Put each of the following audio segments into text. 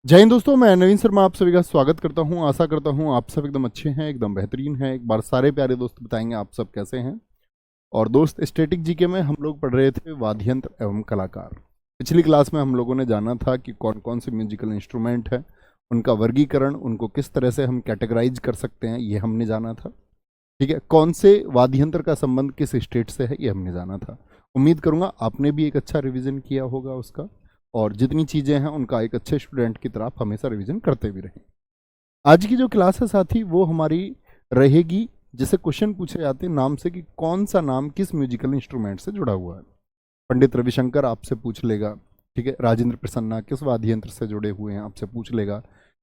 जय हिंद दोस्तों, मैं नवीन शर्मा आप सभी का स्वागत करता हूं। आशा करता हूं आप सब एकदम अच्छे हैं, एकदम बेहतरीन हैं। एक बार सारे प्यारे दोस्त बताएंगे आप सब कैसे हैं। और दोस्त, स्टैटिक जीके में हम लोग पढ़ रहे थे वाद्य यंत्र एवं कलाकार। पिछली क्लास में हम लोगों ने जाना था कि कौन कौन से म्यूजिकल इंस्ट्रूमेंट है, उनका वर्गीकरण, उनको किस तरह से हम कैटेगराइज कर सकते हैं, ये हमने जाना था। ठीक है, कौन से वाद्य यंत्र का संबंध किस स्टेट से है, ये हमने जाना था। उम्मीद करूंगा आपने भी एक अच्छा रिवीजन किया होगा उसका, और जितनी चीज़ें हैं उनका एक अच्छे स्टूडेंट की तरह आप हमेशा रिवीजन करते भी रहें। आज की जो क्लास है साथी, वो हमारी रहेगी, जैसे क्वेश्चन पूछे जाते हैं नाम से, कि कौन सा नाम किस म्यूजिकल इंस्ट्रूमेंट से जुड़ा हुआ है। पंडित रविशंकर आपसे पूछ लेगा, ठीक है। राजेंद्र प्रसन्ना किस वाद्य यंत्र से जुड़े हुए हैं, आपसे पूछ लेगा।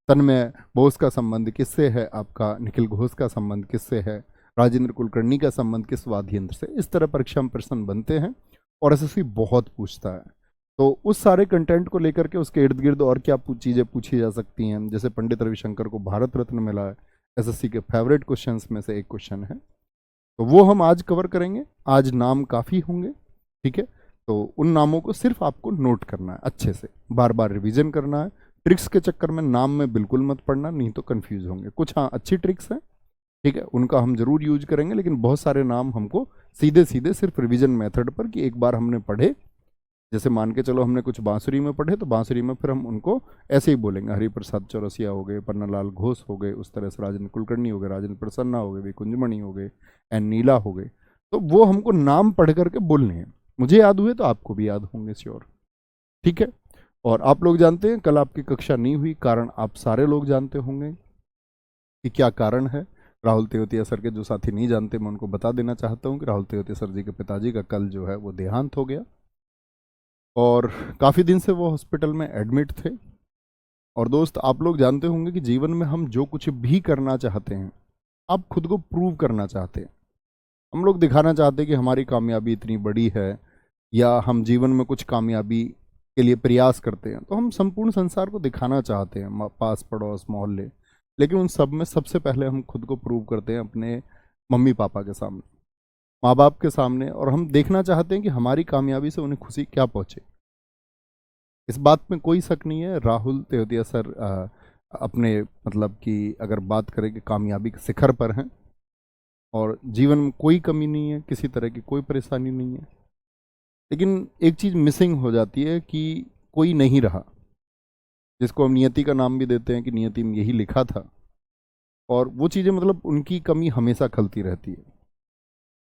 तन्मय बोस का संबंध किससे है, आपका निखिल घोष का संबंध किससे है, राजेंद्र कुलकर्णी का संबंध किस वाद्य यंत्र से। इस तरह परीक्षा में प्रश्न बनते हैं और एसएससी बहुत पूछता है। तो उस सारे कंटेंट को लेकर के उसके इर्द गिर्द और क्या चीज़ें पूछी जा सकती हैं, जैसे पंडित रविशंकर को भारत रत्न मिला है, एसएससी के फेवरेट क्वेश्चंस में से एक क्वेश्चन है, तो वो हम आज कवर करेंगे। आज नाम काफ़ी होंगे, ठीक है। तो उन नामों को सिर्फ आपको नोट करना है, अच्छे से बार बार रिवीजन करना है। ट्रिक्स के चक्कर में नाम में बिल्कुल मत पढ़ना, नहीं तो कंफ्यूज होंगे। कुछ हाँ अच्छी ट्रिक्स हैं, ठीक है, उनका हम जरूर यूज करेंगे, लेकिन बहुत सारे नाम हमको सीधे सीधे सिर्फ रिवीजन मेथड पर, कि एक बार हमने पढ़े, जैसे मान के चलो हमने कुछ बांसुरी में पढ़े, तो बांसुरी में फिर हम उनको ऐसे ही बोलेंगे, हरिप्रसाद चौरसिया हो गए, पन्नालाल घोष हो गए, उस तरह से राजेंद्र कुलकर्णी हो गए, राजेंद्र प्रसन्ना हो गए, कुंजमणि हो गए, एन नीला हो गए। तो वो हमको नाम पढ़ करके बोलने हैं। मुझे याद हुए तो आपको भी याद होंगे श्योर, ठीक है। और आप लोग जानते हैं, कल आपकी कक्षा नहीं हुई, कारण आप सारे लोग जानते होंगे कि क्या कारण है। राहुल तेवतिया सर के जो साथी नहीं जानते, मैं उनको बता देना चाहता हूँ कि राहुल तेवतिया सर जी के पिताजी का कल जो है वो देहांत हो गया, और काफ़ी दिन से वो हॉस्पिटल में एडमिट थे। और दोस्त, आप लोग जानते होंगे कि जीवन में हम जो कुछ भी करना चाहते हैं, आप खुद को प्रूव करना चाहते हैं, हम लोग दिखाना चाहते हैं कि हमारी कामयाबी इतनी बड़ी है, या हम जीवन में कुछ कामयाबी के लिए प्रयास करते हैं, तो हम संपूर्ण संसार को दिखाना चाहते हैं, पास पड़ोस मोहल्ले। लेकिन उन सब में सबसे पहले हम खुद को प्रूव करते हैं अपने मम्मी पापा के सामने, माँ बाप के सामने, और हम देखना चाहते हैं कि हमारी कामयाबी से उन्हें खुशी क्या पहुँचे। इस बात में कोई शक नहीं है, राहुल तेवतिया सर अपने मतलब कि अगर बात करें कि कामयाबी के शिखर पर हैं, और जीवन में कोई कमी नहीं है, किसी तरह की कोई परेशानी नहीं है। लेकिन एक चीज़ मिसिंग हो जाती है कि कोई नहीं रहा, जिसको हम नियति का नाम भी देते हैं कि नियति में यही लिखा था। और वो चीज़ें मतलब उनकी कमी हमेशा खलती रहती है।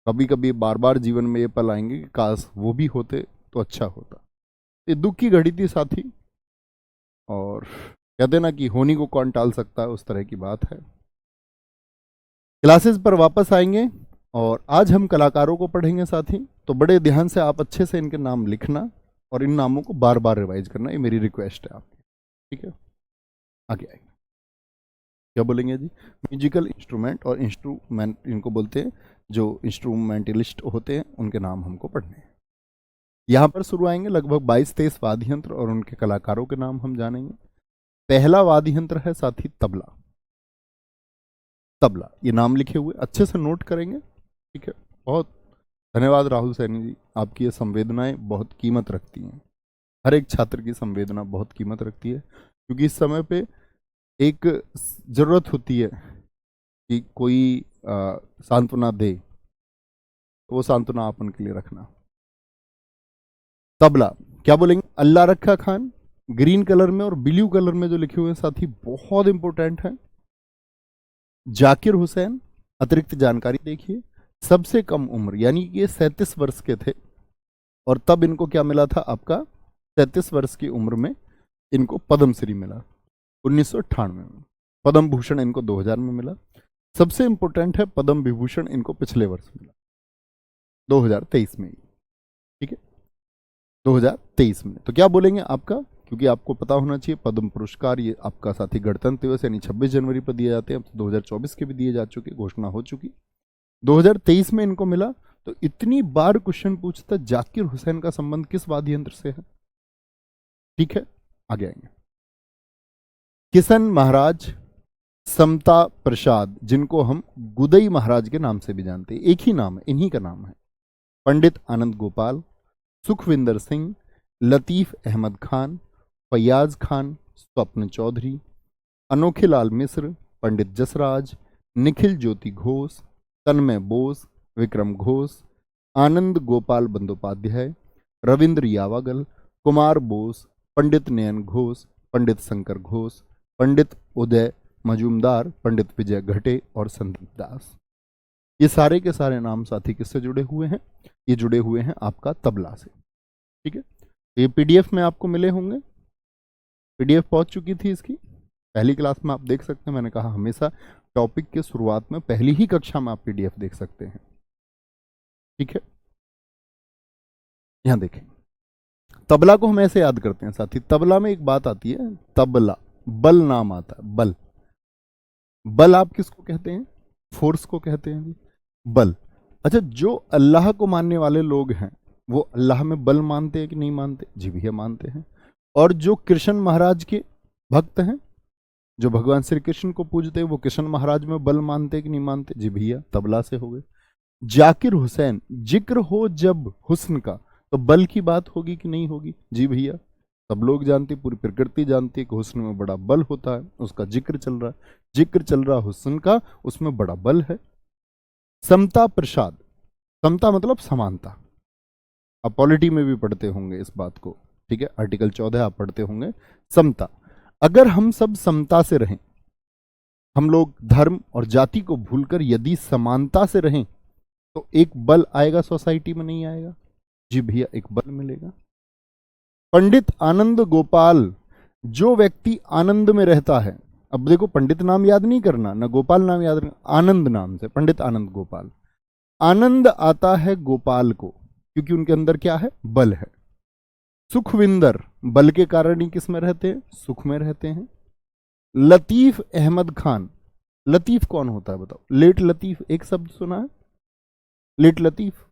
कभी कभी बार बार जीवन में ये पल आएंगे कि काश वो भी होते तो अच्छा होता। ये दुख की घड़ी थी साथी, और कहते ना कि होनी को कौन टाल सकता है, उस तरह की बात है। क्लासेस पर वापस आएंगे, और आज हम कलाकारों को पढ़ेंगे साथी। तो बड़े ध्यान से आप अच्छे से इनके नाम लिखना, और इन नामों को बार बार रिवाइज करना, ये मेरी रिक्वेस्ट है आपकी, ठीक है। आगे आएंगे, क्या बोलेंगे जी? म्यूजिकल इंस्ट्रूमेंट और इंस्ट्रूमेंट इनको बोलते हैं, जो इंस्ट्रूमेंटलिस्ट होते हैं उनके नाम हमको पढ़ने हैं। यहाँ पर शुरू आएंगे लगभग 22-23 वाद्य यंत्र, और उनके कलाकारों के नाम हम जानेंगे। पहला वाद्य यंत्र है साथी तबला। तबला, ये नाम लिखे हुए अच्छे से नोट करेंगे, ठीक है। बहुत धन्यवाद राहुल सैनी जी, आपकी ये संवेदनाएं बहुत कीमत रखती हैं। हर एक छात्र की संवेदना बहुत कीमत रखती है, क्योंकि इस समय पे एक जरूरत होती है कि कोई सांत्वना दे, तो वो सांत्वना आप उनके लिए रखना। तबला, क्या बोलेंगे? अल्लाह रखा खान, ग्रीन कलर में और ब्लू कलर में जो लिखे हुए हैं साथी, बहुत इंपॉर्टेंट है। जाकिर हुसैन, अतिरिक्त जानकारी देखिए, सबसे कम उम्र, यानी कि ये 37 वर्ष के थे, और तब इनको क्या मिला था आपका? 37 वर्ष की उम्र में इनको पद्मश्री मिला 1998 में। पद्म भूषण इनको 2000 में मिला। सबसे इंपॉर्टेंट है, पद्म विभूषण इनको पिछले वर्ष मिला 2023 में, ठीक है, 2023 में। तो क्या बोलेंगे आपका? क्योंकि आपको पता होना चाहिए, पद्म पुरस्कार ये आपका साथी गणतंत्र दिवस यानी 26 जनवरी पर दिए जाते हैं। अब तो 2024 के भी दिए जा चुके, घोषणा हो चुकी। 2023 में इनको मिला। तो इतनी बार क्वेश्चन पूछता, जाकिर हुसैन का संबंध किस वाद्य यंत्र से है, ठीक है। आगे आएंगे, किशन महाराज, समता प्रसाद, जिनको हम गुदई महाराज के नाम से भी जानते हैं, एक ही नाम है, इन्हीं का नाम है। पंडित आनंद गोपाल, सुखविंदर सिंह, लतीफ अहमद खान, फैयाज खान, स्वप्न चौधरी, अनोखे लाल मिश्र, पंडित जसराज, निखिल ज्योति घोष, तन्मय बोस, विक्रम घोष, आनंद गोपाल बंदोपाध्याय, रविंद्र यावागल, कुमार बोस, पंडित नयन घोष, पंडित शंकर घोष, पंडित उदय मजूमदार, पंडित विजय घटे और संदीप दास। ये सारे के सारे नाम साथी किससे जुड़े हुए हैं? ये जुड़े हुए हैं आपका तबला से। ठीक है, ये पीडीएफ में आपको मिले होंगे, पीडीएफ पहुंच चुकी थी इसकी पहली क्लास में, आप देख सकते हैं। मैंने कहा हमेशा टॉपिक के शुरुआत में पहली ही कक्षा में आप पीडीएफ देख सकते हैं। ठीक है, यहां देखें, तबला को हम ऐसे याद करते हैं साथी। तबला में एक बात आती है, तबला बल नाम आता है, बल। बल आप किसको कहते हैं? फोर्स को कहते हैं जी, बल। अच्छा, जो अल्लाह को मानने वाले लोग हैं वो अल्लाह में बल मानते हैं कि नहीं मानते? जी भैया मानते हैं। और जो कृष्ण महाराज के भक्त हैं, जो भगवान श्री कृष्ण को पूजते हैं, वो कृष्ण महाराज में बल मानते हैं कि नहीं मानते? जी भैया, तबला से हो गए। जाकिर हुसैन, जिक्र हो जब हुस्न का तो बल की बात होगी कि नहीं होगी? जी भैया, सब लोग जानते, पूरी प्रकृति जानती है कि हुस्न में बड़ा बल होता है, उसका जिक्र चल रहा है, जिक्र चल रहा हुस्न का, उसमें बड़ा बल है। समता प्रसाद, समता मतलब समानता, आप पॉलिटी में भी पढ़ते होंगे इस बात को। ठीक है, आर्टिकल 14 आप पढ़ते होंगे, समता। अगर हम सब समता से रहें, हम लोग धर्म और जाति को भूलकर यदि समानता से रहें, तो एक बल आएगा सोसाइटी में, नहीं आएगा? जी भैया, एक बल मिलेगा। पंडित आनंद गोपाल, जो व्यक्ति आनंद में रहता है, अब देखो पंडित नाम याद नहीं करना, ना गोपाल नाम याद करना, आनंद नाम से, पंडित आनंद गोपाल। आनंद आता है गोपाल को, क्योंकि उनके अंदर क्या है? बल है। सुखविंदर, बल के कारण ही किस में रहते हैं? सुख में रहते हैं। लतीफ अहमद खान, लतीफ कौन होता है बताओ? लेट लतीफ, एक शब्द सुना है लेट लतीफ?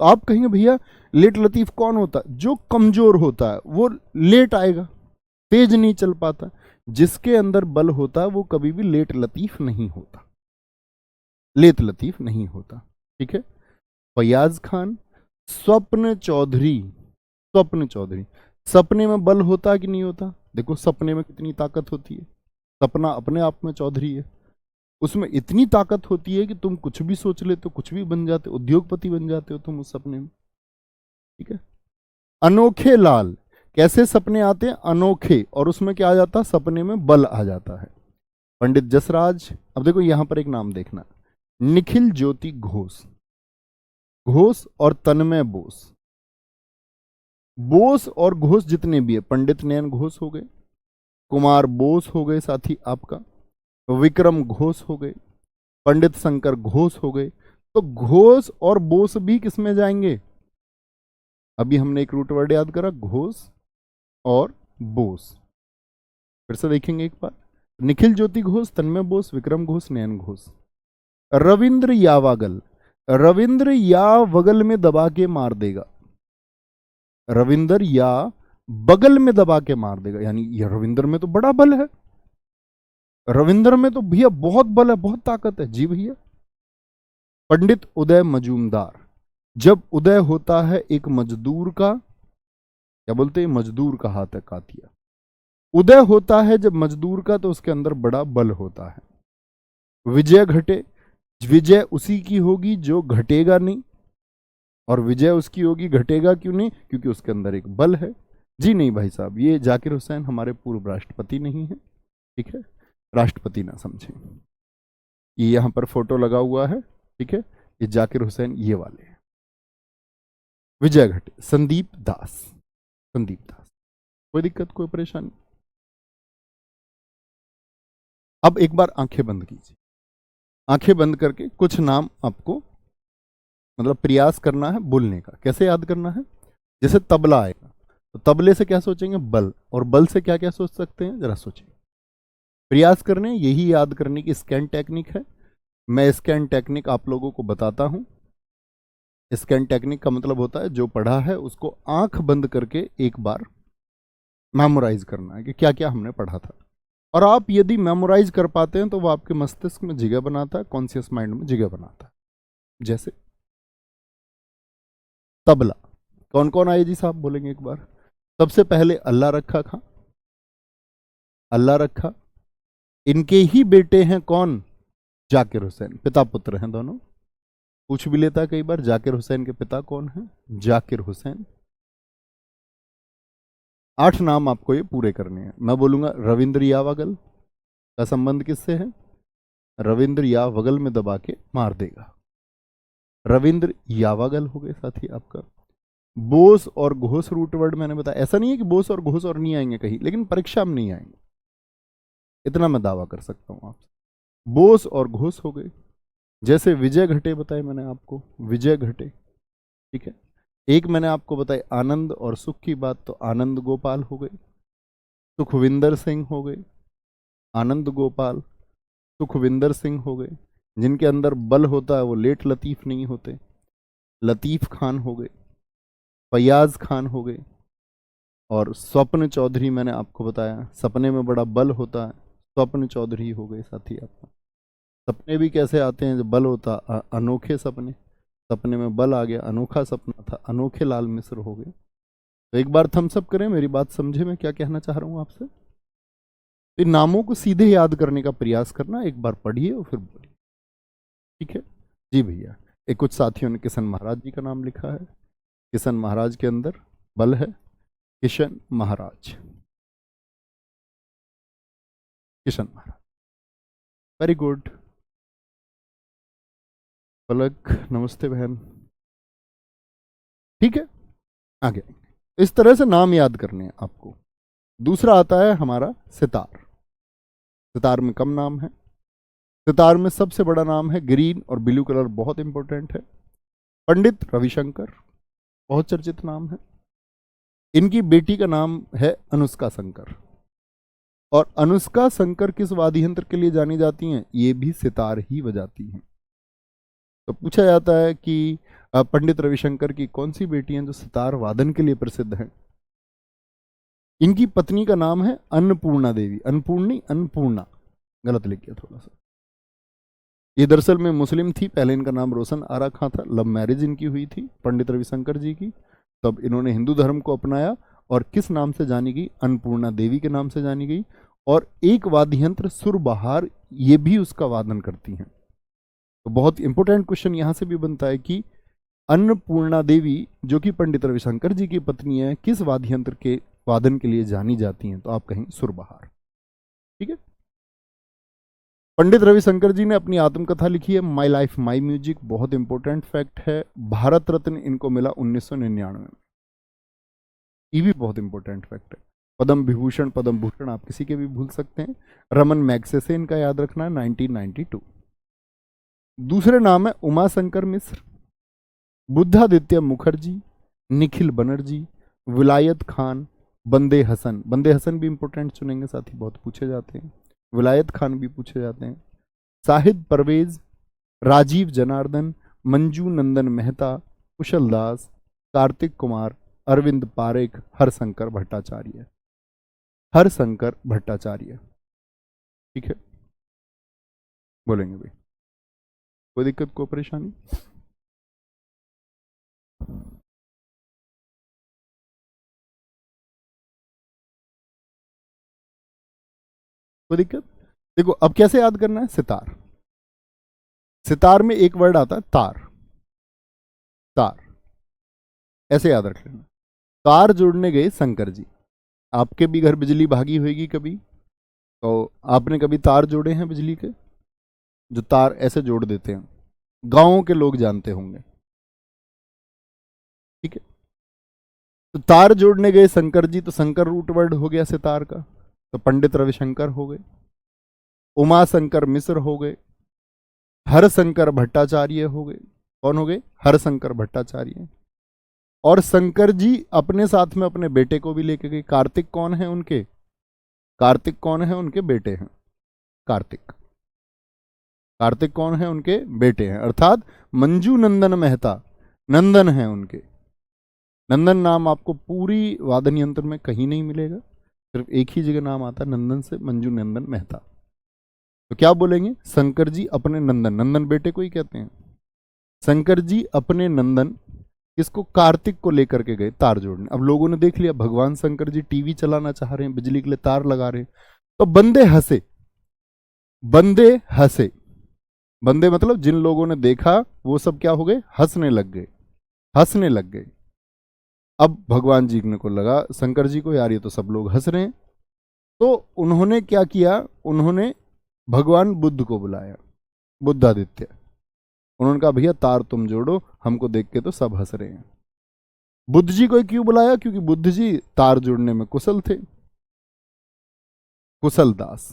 तो आप कहेंगे भैया लेट लतीफ कौन होता है? जो कमजोर होता है वो लेट आएगा, तेज नहीं चल पाता। जिसके अंदर बल होता है वो कभी भी लेट लतीफ नहीं होता, लेट लतीफ नहीं होता। ठीक है, फैयाज खान, स्वप्न चौधरी, स्वप्न चौधरी, सपने में बल होता है कि नहीं होता? देखो सपने में कितनी ताकत होती है, सपना अपने आप में चौधरी है, उसमें इतनी ताकत होती है कि तुम कुछ भी सोच लेते हो, कुछ भी बन जाते हो, उद्योगपति बन जाते हो तुम उस सपने में। ठीक है, अनोखे लाल, कैसे सपने आते हैं? अनोखे, और उसमें क्या आ जाता है? सपने में बल आ जाता है। पंडित जसराज, अब देखो यहां पर एक नाम देखना, निखिल ज्योति घोष, घोष और तन्मय बोस, बोस और घोष जितने भी है, पंडित नयन घोष हो गए, कुमार बोस हो गए साथी आपका, विक्रम घोष हो गए, पंडित शंकर घोष हो गए। तो घोष और बोस भी किसमें जाएंगे? अभी हमने एक रूट वर्ड याद करा, घोष और बोस। फिर से देखेंगे एक बार, निखिल ज्योति घोष, तन्मय बोस, विक्रम घोष, नयन घोष। रविंद्र यावागल, रविंद्र या वगल में दबा के मार देगा, रविंद्र या बगल में दबा के मार देगा, यानी ये रविंद्र में तो बड़ा बल है, रविंद्र में तो भैया बहुत बल है, बहुत ताकत है। जी भैया। पंडित उदय मजूमदार, जब उदय होता है एक मजदूर का, क्या बोलते हैं, मजदूर का हाथ है कातिया, उदय होता है जब मजदूर का, तो उसके अंदर बड़ा बल होता है। विजय घटे, विजय उसी की होगी जो घटेगा नहीं, और विजय उसकी होगी घटेगा क्यों नहीं? क्योंकि उसके अंदर एक बल है। जी नहीं भाई साहब, ये जाकिर हुसैन हमारे पूर्व राष्ट्रपति नहीं है। ठीक है, राष्ट्रपति ना समझें, ये यहां पर फोटो लगा हुआ है। ठीक है, ये जाकिर हुसैन ये वाले हैं। विजय घटे, संदीप दास, संदीप दास, कोई दिक्कत, कोई परेशानी? अब एक बार आंखें बंद कीजिए, आंखें बंद करके कुछ नाम आपको मतलब प्रयास करना है बोलने का। कैसे याद करना है? जैसे तबला आएगा तो तबले से क्या सोचेंगे? बल, और बल से क्या क्या सोच सकते हैं, जरा सोचिए, प्रयास करने, यही याद करने की स्कैन टेक्निक है। मैं स्कैन टेक्निक आप लोगों को बताता हूं। स्कैन टेक्निक का मतलब होता है जो पढ़ा है उसको आंख बंद करके एक बार मेमोराइज करना है कि क्या क्या हमने पढ़ा था। और आप यदि मेमोराइज कर पाते हैं तो वो आपके मस्तिष्क में जगह बनाता है, कॉन्शियस माइंड में जगह बनाता है। जैसे तबला, कौन कौन आए जी साहब, बोलेंगे एक बार? सबसे पहले अल्लाह रखा खां, अल्लाह रखा। इनके ही बेटे हैं कौन? जाकिर हुसैन, पिता पुत्र हैं दोनों। पूछ भी लेता कई बार, जाकिर हुसैन के पिता कौन हैं? जाकिर हुसैन। 8 नाम आपको ये पूरे करने हैं। मैं बोलूंगा रविंद्र यावागल का संबंध किससे है? रविंद्र यावगल में दबा के मार देगा। रविंद्र यावागल हो गए साथी आपका। बोस और घोष रूट वर्ड मैंने बताया, ऐसा नहीं है कि बोस और घोष और नहीं आएंगे कहीं, लेकिन परीक्षा में नहीं आएंगे, इतना मैं दावा कर सकता हूं आपसे। बोस और घोष हो गए। जैसे विजय घटे बताए मैंने आपको, विजय घटे, ठीक है। एक मैंने आपको बताई आनंद और सुख की बात, तो आनंद गोपाल हो गए। सुखविंदर सिंह हो गए, आनंद गोपाल सुखविंदर सिंह हो गए। जिनके अंदर बल होता है वो लेट लतीफ नहीं होते। लतीफ खान हो गए, फैयाज खान हो गए। और स्वप्न चौधरी मैंने आपको बताया, सपने में बड़ा बल होता है, स्वप्न चौधरी हो गए साथी आपका। सपने भी कैसे आते हैं जब बल होता, अनोखे सपने, सपने में बल आ गया, अनोखा सपना था, अनोखे लाल मिश्र हो गए। तो एक बार थम्स अप करें, मेरी बात समझे मैं क्या कहना चाह रहा हूं आपसे। इन नामों को सीधे याद करने का प्रयास करना, एक बार पढ़िए और फिर बोलिए, ठीक है जी भैया। एक कुछ साथियों ने किशन महाराज जी का नाम लिखा है। किशन महाराज के अंदर बल है, किशन महाराज, किशन महाराज, वेरी गुड। पलक नमस्ते बहन, ठीक है। आगे इस तरह से नाम याद करने हैं आपको। दूसरा आता है हमारा सितार। सितार में कम नाम है। सितार में सबसे बड़ा नाम है, ग्रीन और ब्लू कलर बहुत इंपॉर्टेंट है, पंडित रविशंकर, बहुत चर्चित नाम है। इनकी बेटी का नाम है अनुष्का शंकर। और अनुष्का शंकर किस वाद्य यंत्र के लिए जानी जाती हैं? ये भी सितार ही बजाती हैं। तो पूछा जाता है कि पंडित रविशंकर की कौन सी बेटी हैं जो सितार वादन के लिए प्रसिद्ध हैं? इनकी पत्नी का नाम है अन्नपूर्णा देवी। अन्नपूर्णी, अन्नपूर्णा गलत लिख गया थोड़ा सा। ये दरअसल में मुस्लिम थी, पहले इनका नाम रोशन आरा खां था। लव मैरिज इनकी हुई थी पंडित रविशंकर जी की, तब इन्होंने हिंदू धर्म को अपनाया और किस नाम से जानी गई? अन्नपूर्णा देवी के नाम से जानी गई। और एक वाद्य यंत्र सुरबहार, ये भी उसका वादन करती हैं। तो बहुत इंपॉर्टेंट क्वेश्चन यहां से भी बनता है कि अन्नपूर्णा देवी जो कि पंडित रविशंकर जी की पत्नी है, किस वाद्य यंत्र के वादन के लिए जानी जाती हैं? तो आप कहेंगे सुरबहार, ठीक है। पंडित रविशंकर जी ने अपनी आत्मकथा लिखी है, माई लाइफ माई म्यूजिक, बहुत इंपॉर्टेंट फैक्ट है। भारत रत्न इनको मिला 1999 में, ये भी बहुत इंपॉर्टेंट फैक्ट है। पद्म विभूषण, पद्म भूषण आप किसी के भी भूल सकते हैं। रमन मैग्सेसे इनका याद रखना है, 1992। दूसरे नाम है उमाशंकर मिश्र, बुद्धादित्य मुखर्जी, निखिल बनर्जी, विलायत खान, बंदे हसन। बंदे हसन भी इंपॉर्टेंट चुनेंगे साथी, बहुत पूछे जाते हैं। विलायत खान भी पूछे जाते हैं। साहिद परवेज, राजीव जनार्दन, मंजू नंदन मेहता, कुशल दास, कार्तिक कुमार, अरविंद पारेख, हरशंकर भट्टाचार्य, हरशंकर भट्टाचार्य, ठीक है। बोलेंगे भाई, कोई दिक्कत, कोई परेशानी? कोई दिक्कत? देखो अब कैसे याद करना है। सितार, सितार में एक वर्ड आता है तार, तार ऐसे याद रख लेना। तार जोड़ने गए शंकर जी। आपके भी घर बिजली भागी होगी कभी, तो आपने कभी तार जोड़े हैं बिजली के? जो तार ऐसे जोड़ देते हैं, गांवों के लोग जानते होंगे, ठीक है। तो तार जोड़ने गए शंकर जी, तो शंकर रूट वर्ड हो गया सितार का, तो पंडित रविशंकर हो गए। उमा शंकर मिश्र हो गए, हरशंकर भट्टाचार्य हो गए। कौन हो गए? हरशंकर भट्टाचार्य। और शंकर जी अपने साथ में अपने बेटे को भी लेके गए। कार्तिक कौन है उनके? कार्तिक कौन है उनके? बेटे हैं कार्तिक। कार्तिक कौन है? उनके बेटे हैं, अर्थात मंजू नंदन मेहता नंदन है उनके। नंदन नाम आपको पूरी वादन यंत्र में कहीं नहीं मिलेगा, सिर्फ एक ही जगह नाम आता है नंदन से, मंजू नंदन मेहता। तो क्या बोलेंगे? शंकर जी अपने नंदन, नंदन बेटे को ही कहते हैं। शंकर जी अपने नंदन किसको, कार्तिक को लेकर के गए तार जोड़ने। अब लोगों ने देख लिया भगवान शंकर जी टीवी चलाना चाह रहे हैं, बिजली के लिए तार लगा रहे हैं, तो बंदे हंसे, बंदे हंसे, बंदे मतलब जिन लोगों ने देखा वो सब क्या हो गए, हंसने लग गए, हंसने लग गए। अब भगवान जी को लगा, शंकर जी को, यार ये तो सब लोग हंस रहे हैं, तो उन्होंने क्या किया, उन्होंने भगवान बुद्ध को बुलाया, बुद्धादित्य। उन्होंने कहा भैया तार तुम जोड़ो, हमको देख के तो सब हंस रहे हैं। बुद्ध जी को क्यों बुलाया, क्योंकि बुद्ध जी तार जोड़ने में कुशल थे, कुशल दास।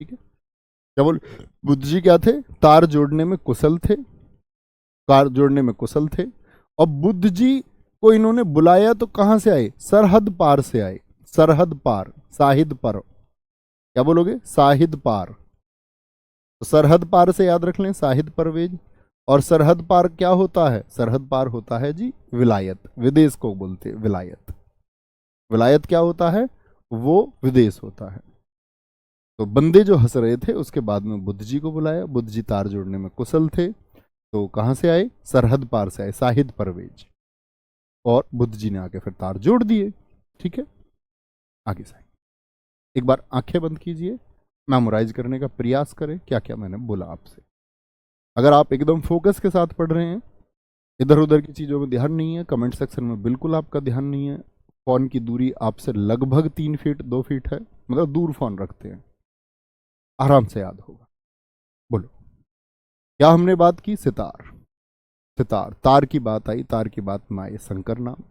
ठीक है, क्या बोल, बुद्ध जी क्या थे, तार जोड़ने में कुशल थे, तार जोड़ने में कुशल थे। और बुद्ध जी को इन्होंने बुलाया तो कहां से आए, सरहद पार से आए, सरहद पार, साहिद पर, क्या बोलोगे, साहिद पार। तो सरहद पार से याद रख लें, साहिद परवेज। और सरहद पार क्या होता है, सरहद पार होता है जी विलायत, विदेश को बोलते विलायत। विलायत क्या होता है, वो विदेश होता है। तो बंदे जो हंस रहे थे, उसके बाद में बुद्ध जी को बुलाया, बुद्ध जी तार जोड़ने में कुशल थे, तो कहां से आए, सरहद पार से आए, साहिद परवेज। और बुद्ध जी ने आके फिर तार जोड़ दिए। ठीक है, आगे से एक बार आंखें बंद कीजिए, मेमोराइज करने का प्रयास करें क्या क्या मैंने बोला आपसे। अगर आप एकदम फोकस के साथ पढ़ रहे हैं, इधर उधर की चीज़ों में ध्यान नहीं है, कमेंट सेक्शन में बिल्कुल आपका ध्यान नहीं है, फ़ोन की दूरी आपसे लगभग 3 फीट 2 फीट है, मतलब दूर फ़ोन रखते हैं, आराम से याद होगा। बोलो क्या हमने बात की, सितार, सितार, तार की बात आई, तार की बात में आए शंकर नाम।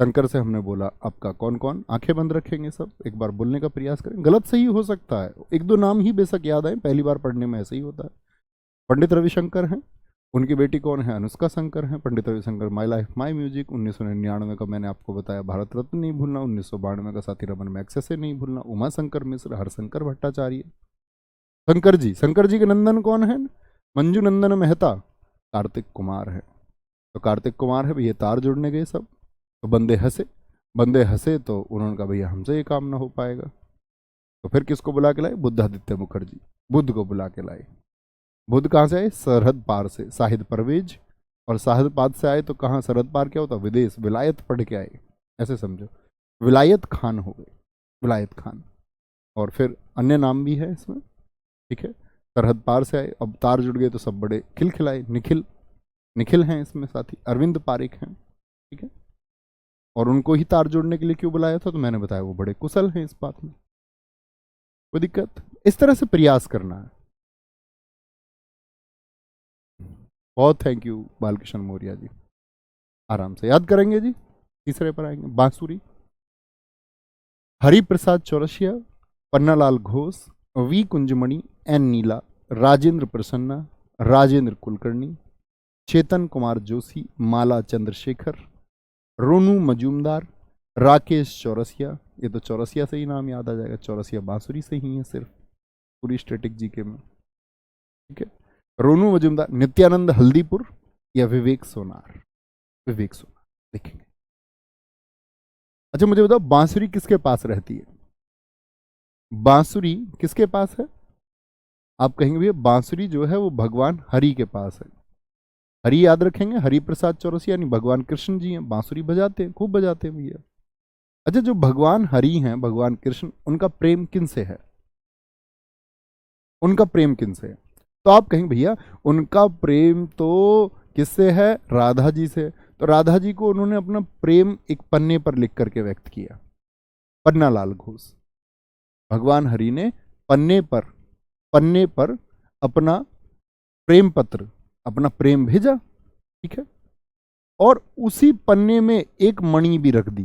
शंकर से हमने बोला आपका कौन कौन, आंखें बंद रखेंगे सब, एक बार बोलने का प्रयास करें, गलत सही हो सकता है, एक दो नाम ही बेशक याद आए, पहली बार पढ़ने में ऐसे ही होता है। पंडित रविशंकर हैं, उनकी बेटी कौन है, अनुष्का शंकर हैं। Pandit Ravishankar my life my music 1999 का मैंने आपको बताया, भारत रत्न नहीं भूलना, 1992 का साथी रमन मैक्सेस से नहीं भूलना, उमा शंकर मिश्र, हरशंकर भट्टाचार्य। शंकर जी के नंदन कौन है, मंजू नंदन मेहता, कार्तिक कुमार है। तो कार्तिक कुमार है भैया, तार जोड़ने गए सब, तो बंदे हंसे, बंदे हंसे तो उन्होंने कहा भैया हमसे ये काम ना हो पाएगा। तो फिर किसको बुला के लाए, बुद्धादित्य मुखर्जी, बुद्ध को बुला के लाए। बुद्ध कहाँ से आए, सरहद पार से, साहिद परवेज। और साहिद पार से आए तो कहाँ, सरहद पार क्या होता, विदेश, विलायत पढ़ के आए, ऐसे समझो, विलायत खान हो गए, विलायत खान। और फिर अन्य नाम भी है इसमें। ठीक है, सरहद पार से आए, अब तार जुड़ गए तो सब बड़े खिलखिलाए, निखिल, निखिल हैं इसमें साथी, अरविंद पारिक हैं। ठीक है, और उनको ही तार जोड़ने के लिए क्यों बुलाया था, तो मैंने बताया वो बड़े कुशल हैं इस बात में, कोई दिक्कत। इस तरह से प्रयास करना है। बहुत थैंक यू बालकृष्ण मौर्य जी, आराम से याद करेंगे जी। तीसरे पर आएंगे, बांसुरी, हरि प्रसाद चौरसिया, पन्नालाल घोष, वी कुंजमणि, एन नीला, राजेंद्र प्रसन्ना, राजेंद्र कुलकर्णी, चेतन कुमार जोशी, माला चंद्रशेखर, रोनू मजूमदार, राकेश चौरसिया। ये तो चौरसिया से ही नाम याद आ जाएगा, चौरसिया बांसुरी से ही है सिर्फ पूरी स्टैटिक जीके में। ठीक है, रोनू मजूमदार, नित्यानंद हल्दीपुर या विवेक सोनार, विवेक सोनार देखेंगे। अच्छा मुझे बताओ बांसुरी किसके पास रहती है, बांसुरी किसके पास है, आप कहेंगे भैया बांसुरी जो है वो भगवान हरि के पास है। हरि याद रखेंगे, हरि प्रसाद चौरसिया यानी भगवान कृष्ण जी हैं, बांसुरी बजाते हैं, खूब बजाते हैं भैया। अच्छा जो भगवान हरि हैं, भगवान कृष्ण, उनका प्रेम किन से है, उनका प्रेम किन से है, तो आप कहेंगे भैया उनका प्रेम तो किससे है, राधा जी से। तो राधा जी को उन्होंने अपना प्रेम एक पन्ने पर लिख करके व्यक्त किया, पन्नालाल घोष। भगवान हरि ने पन्ने पर अपना प्रेम पत्र, अपना प्रेम भेजा। ठीक है, और उसी पन्ने में एक मणि भी रख दी,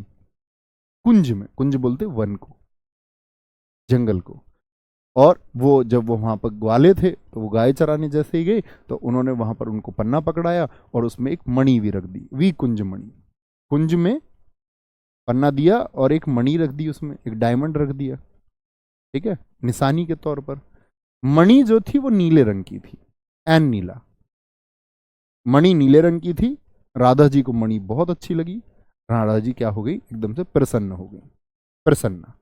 कुंज में, कुंज बोलते वन को, जंगल को। और वो जब वो वहां पर ग्वाले थे तो वो गाय चराने जैसे ही गए तो उन्होंने वहां पर उनको पन्ना पकड़ाया और उसमें एक मणि भी रख दी, वी कुंज मणि। कुंज में पन्ना दिया और एक मणि रख दी, उसमें एक डायमंड रख दिया। ठीक है, निशानी के तौर पर। मणि जो थी वो नीले रंग की थी, एन नीला, मणि नीले रंग की थी। राधा जी को मणि बहुत अच्छी लगी, राधा जी क्या हो गई, एकदम से प्रसन्न हो गई, प्रसन्ना।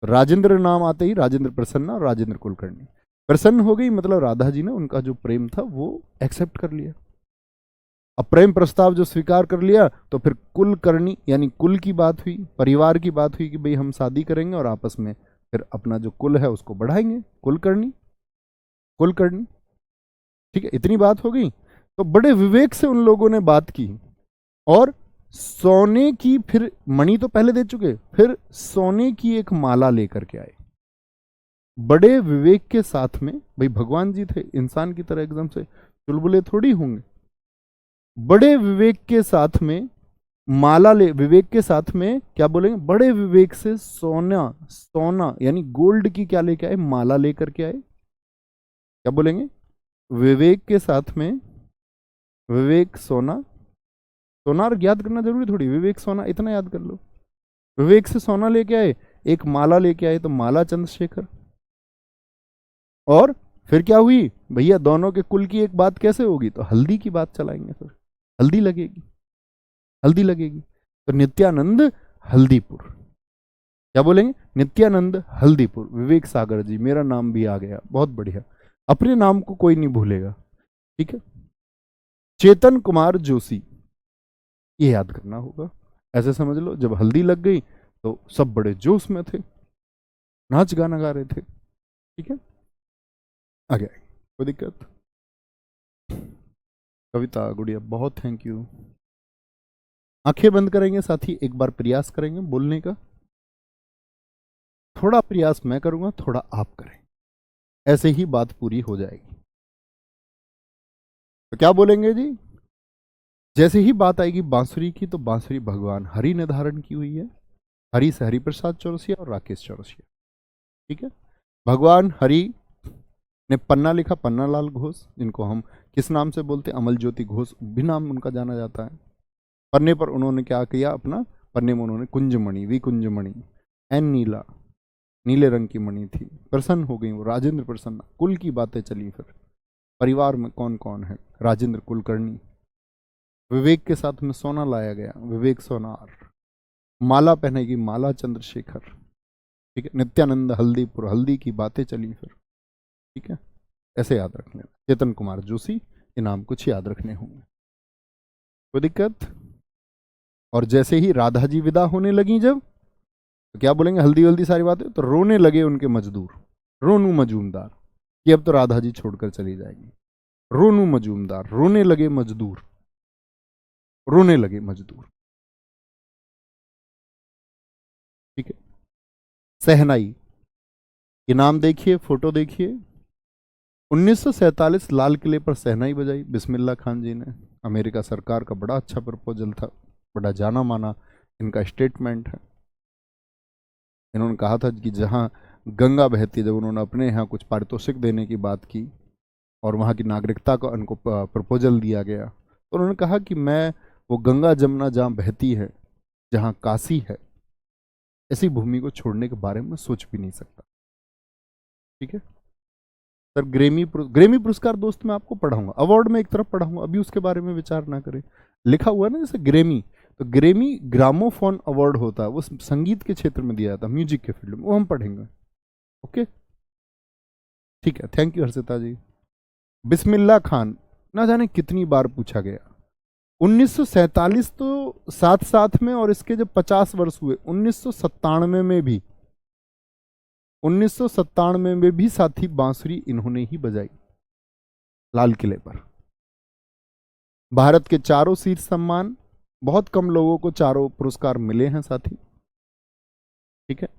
राजेंद्र नाम आते ही राजेंद्र प्रसन्ना और राजेंद्र कुलकर्णी, प्रसन्न हो गई, मतलब राधा जी ने उनका जो प्रेम था वो एक्सेप्ट कर लिया। अब प्रेम प्रस्ताव जो स्वीकार कर लिया तो फिर कुल करनी यानी कुल की बात हुई, परिवार की बात हुई कि भाई हम शादी करेंगे और आपस में फिर अपना जो कुल है उसको बढ़ाएंगे। कुल करनी, कुल करनी, ठीक है, इतनी बात हो गई। तो बड़े विवेक से उन लोगों ने बात की और सोने की, फिर मणि तो पहले दे चुके, फिर सोने की एक माला लेकर के आए बड़े विवेक के साथ में। भाई भगवान जी थे, इंसान की तरह एकदम से चुलबुले थोड़ी होंगे। बड़े विवेक के साथ में माला ले, विवेक के साथ में क्या बोलेंगे, बड़े विवेक से सोना, सोना यानी गोल्ड की क्या लेके आए, माला लेकर के आए। क्या बोलेंगे, विवेक के साथ में, विवेक सोना, सोना याद करना जरूरी थोड़ी, विवेक सोना इतना याद कर लो। विवेक से सोना लेके आए, एक माला लेके आए, तो माला चंद्रशेखर। और फिर क्या हुई भैया, दोनों के कुल की एक बात कैसे होगी, तो हल्दी की बात चलाएंगे, फिर हल्दी लगेगी, हल्दी लगेगी। तो नित्यानंद हल्दीपुर, क्या बोलेंगे, नित्यानंद हल्दीपुर। विवेक सागर जी, मेरा नाम भी आ गया, बहुत बढ़िया, अपने नाम को कोई नहीं भूलेगा, ठीक है। चेतन कुमार जोशी, ये याद करना होगा। ऐसे समझ लो जब हल्दी लग गई तो सब बड़े जोश में थे, नाच गाना गा रहे थे, ठीक है। आगे कोई दिक्कत। कविता गुड़िया बहुत थैंक यू। आंखें बंद करेंगे साथी, एक बार प्रयास करेंगे बोलने का। थोड़ा प्रयास मैं करूंगा, थोड़ा आप करें, ऐसे ही बात पूरी हो जाएगी। तो क्या बोलेंगे जी, जैसे ही बात आएगी बांसुरी की, तो बांसुरी भगवान हरि ने धारण की हुई है। हरि से हरिप्रसाद चौरसिया और राकेश चौरसिया, ठीक है। भगवान हरि ने पन्ना लिखा, पन्ना लाल घोष, जिनको हम किस नाम से बोलते हैं, अमल ज्योति घोष भी नाम उनका जाना जाता है। पन्ने पर उन्होंने क्या किया, अपना पन्ने में उन्होंने कुंजमणि, वी कुंजमणि, एन नीला, नीले रंग की मणि थी। प्रसन्न हो गई वो, राजेंद्र प्रसन्न। कुल की बातें चली, फिर परिवार में कौन कौन है, राजेंद्र कुलकर्णी। विवेक के साथ में सोना लाया गया, विवेक सोनार। माला पहनेगी, माला चंद्रशेखर, ठीक है। नित्यानंद हल्दीपुर, हल्दी की बातें चली फिर, ठीक है। ऐसे याद रख लेना। चेतन कुमार जोशी, ये नाम कुछ याद रखने होंगे, कोई दिक्कत। और जैसे ही राधा जी विदा होने लगी जब, तो क्या बोलेंगे, हल्दी हल्दी सारी बातें, तो रोने लगे उनके मजदूर, रोनू मजूमदार, कि अब तो राधा जी छोड़कर चली जाएगी। रोनू मजूमदार, रोने लगे मजदूर, रोने लगे मजदूर, ठीक है। सहनाई, ये नाम देखिए, फोटो देखिए। 1947 लाल किले पर सहनाई बजाई बिस्मिल्लाह खान जी ने। अमेरिका सरकार का बड़ा अच्छा प्रपोजल था, बड़ा जाना माना इनका स्टेटमेंट है। इन्होंने कहा था कि जहां गंगा बहती है, जब उन्होंने अपने यहाँ कुछ पारितोषिक देने की बात की और वहाँ की नागरिकता को उनको प्रपोजल दिया गया, तो उन्होंने कहा कि मैं वो गंगा जमुना जहाँ बहती है, जहाँ काशी है, ऐसी भूमि को छोड़ने के बारे में सोच भी नहीं सकता, ठीक है। सर ग्रेमी पुरस्कार दोस्त मैं आपको पढ़ाऊंगा, अवार्ड में एक तरफ पढ़ाऊंगा, अभी उसके बारे में विचार ना करें। लिखा हुआ है ना जैसे ग्रेमी, तो ग्रेमी ग्रामोफोन अवार्ड होता है, वो संगीत के क्षेत्र में दिया जाता है, म्यूजिक के फील्ड में, वो हम पढ़ेंगे, ओके, ठीक है। थैंक यू हर्षिता जी। बिस्मिल्लाह खान, ना जाने कितनी बार पूछा गया। 1947 तो साथ साथ में, और इसके जब 50 वर्ष हुए 1997 में भी, 1997 में भी साथी बांसुरी इन्होंने ही बजाई लाल किले पर। भारत के चारों शीर्ष सम्मान, बहुत कम लोगों को चारों पुरस्कार मिले हैं साथी, ठीक है।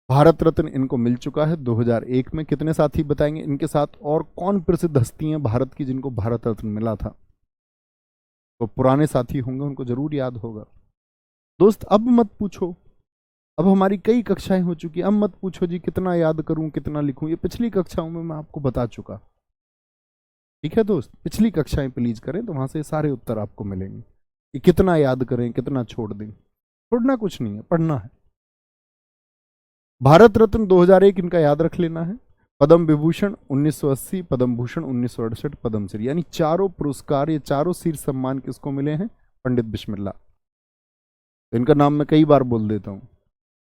भारत रत्न इनको मिल चुका है 2001 में। कितने साथी बताएंगे इनके साथ और कौन प्रसिद्ध हस्ती हैं भारत की जिनको भारत रत्न मिला था, तो पुराने साथी होंगे, उनको जरूर याद होगा। दोस्त अब मत पूछो, अब हमारी कई कक्षाएं हो चुकी, अब मत पूछो जी कितना याद करूं कितना लिखूं, ये पिछली कक्षाओं में मैं आपको बता चुका, ठीक है दोस्त। पिछली कक्षाएं प्लीज करें, तो वहां से सारे उत्तर आपको मिलेंगे कि कितना याद करें कितना छोड़ दें। छोड़ना कुछ नहीं है, पढ़ना है। भारत रत्न 2001 इनका याद रख लेना है। पद्म विभूषण 1980, पद्म भूषण 1968, पद्मश्री, यानी चारों पुरस्कार, ये चारों शीर्ष सम्मान किसको मिले हैं, पंडित बिस्मिल्लाह। तो इनका नाम मैं कई बार बोल देता हूं,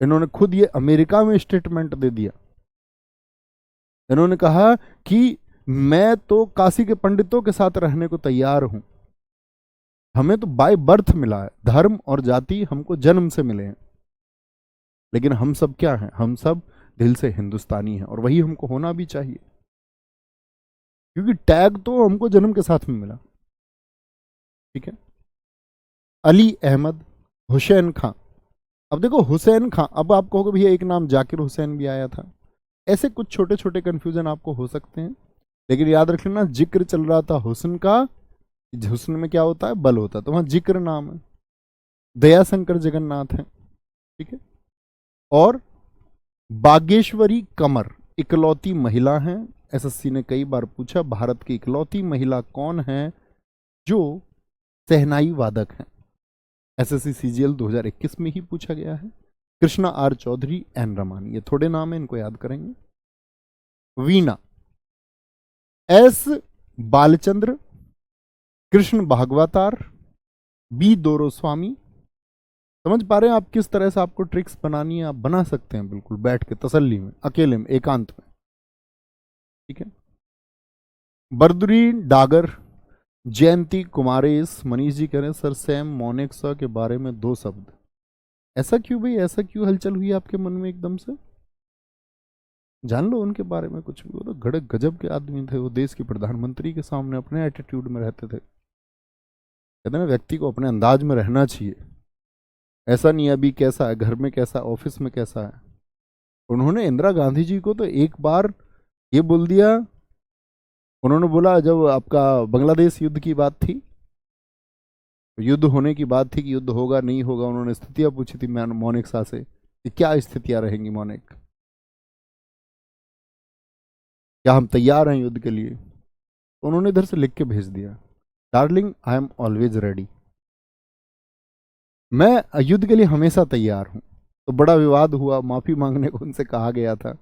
इन्होंने खुद ये अमेरिका में स्टेटमेंट दे दिया। इन्होंने कहा कि मैं तो काशी के पंडितों के साथ रहने को तैयार हूं, हमें तो बाय बर्थ मिला है, धर्म और जाति हमको जन्म से मिले हैं, लेकिन हम सब क्या हैं, हम सब दिल से हिंदुस्तानी हैं, और वही हमको होना भी चाहिए, क्योंकि टैग तो हमको जन्म के साथ में मिला। ठीक है। अली अहमद, हुसैन खां। अब देखो हुसैन खां, अब आप कहोगे भैया एक नाम जाकिर हुसैन भी आया था, ऐसे कुछ छोटे छोटे कंफ्यूजन आपको हो सकते हैं, लेकिन याद रख लेना जिक्र चल रहा था हुस्न का, हुस्न में क्या होता है, बल होता है, तो वहां जिक्र नाम है, दयाशंकर जगन्नाथ है। ठीक है। और बागेश्वरी कमर इकलौती महिला हैं। एसएससी ने कई बार पूछा भारत की इकलौती महिला कौन है जो सहनाई वादक है। एसएससी सीजीएल 2021 में ही पूछा गया है। कृष्णा आर चौधरी, एन रमानी, ये थोड़े नाम है, इनको याद करेंगे। वीणा, एस बालचंद्र, कृष्ण भागवतार, बी दोरोस्वामी। समझ पा रहे हैं आप किस तरह से आपको ट्रिक्स बनानी है, आप बना सकते हैं बिल्कुल बैठ के तसल्ली में, अकेले में, एकांत में। ठीक है। बर्दुरी डागर, जयंती कुमारेश। मनीष जी कह रहे हैं सर सैम मोनेक्सा के बारे में 2 शब्द। ऐसा क्यों भाई, ऐसा क्यों हलचल हुई आपके मन में एकदम से? जान लो उनके बारे में कुछ भी। वो तो गड़क गजब के आदमी थे, वो देश के प्रधानमंत्री के सामने अपने एटीट्यूड में रहते थे। कहते ना व्यक्ति को अपने अंदाज में रहना चाहिए, ऐसा नहीं अभी कैसा है, घर में कैसा, ऑफिस में कैसा है। उन्होंने इंदिरा गांधी जी को तो एक बार ये बोल दिया, उन्होंने बोला जब आपका बांग्लादेश युद्ध की बात थी, युद्ध होने की बात थी कि युद्ध होगा नहीं होगा, उन्होंने स्थितियां पूछी थी मोनिक शाह से कि क्या स्थितियां रहेंगी मोनिक, क्या हम तैयार हैं युद्ध के लिए? तो उन्होंने इधर से लिख के भेज दिया, darling I am always ready, मैं युद्ध के लिए हमेशा तैयार हूं। तो बड़ा विवाद हुआ, माफी मांगने को उनसे कहा गया था,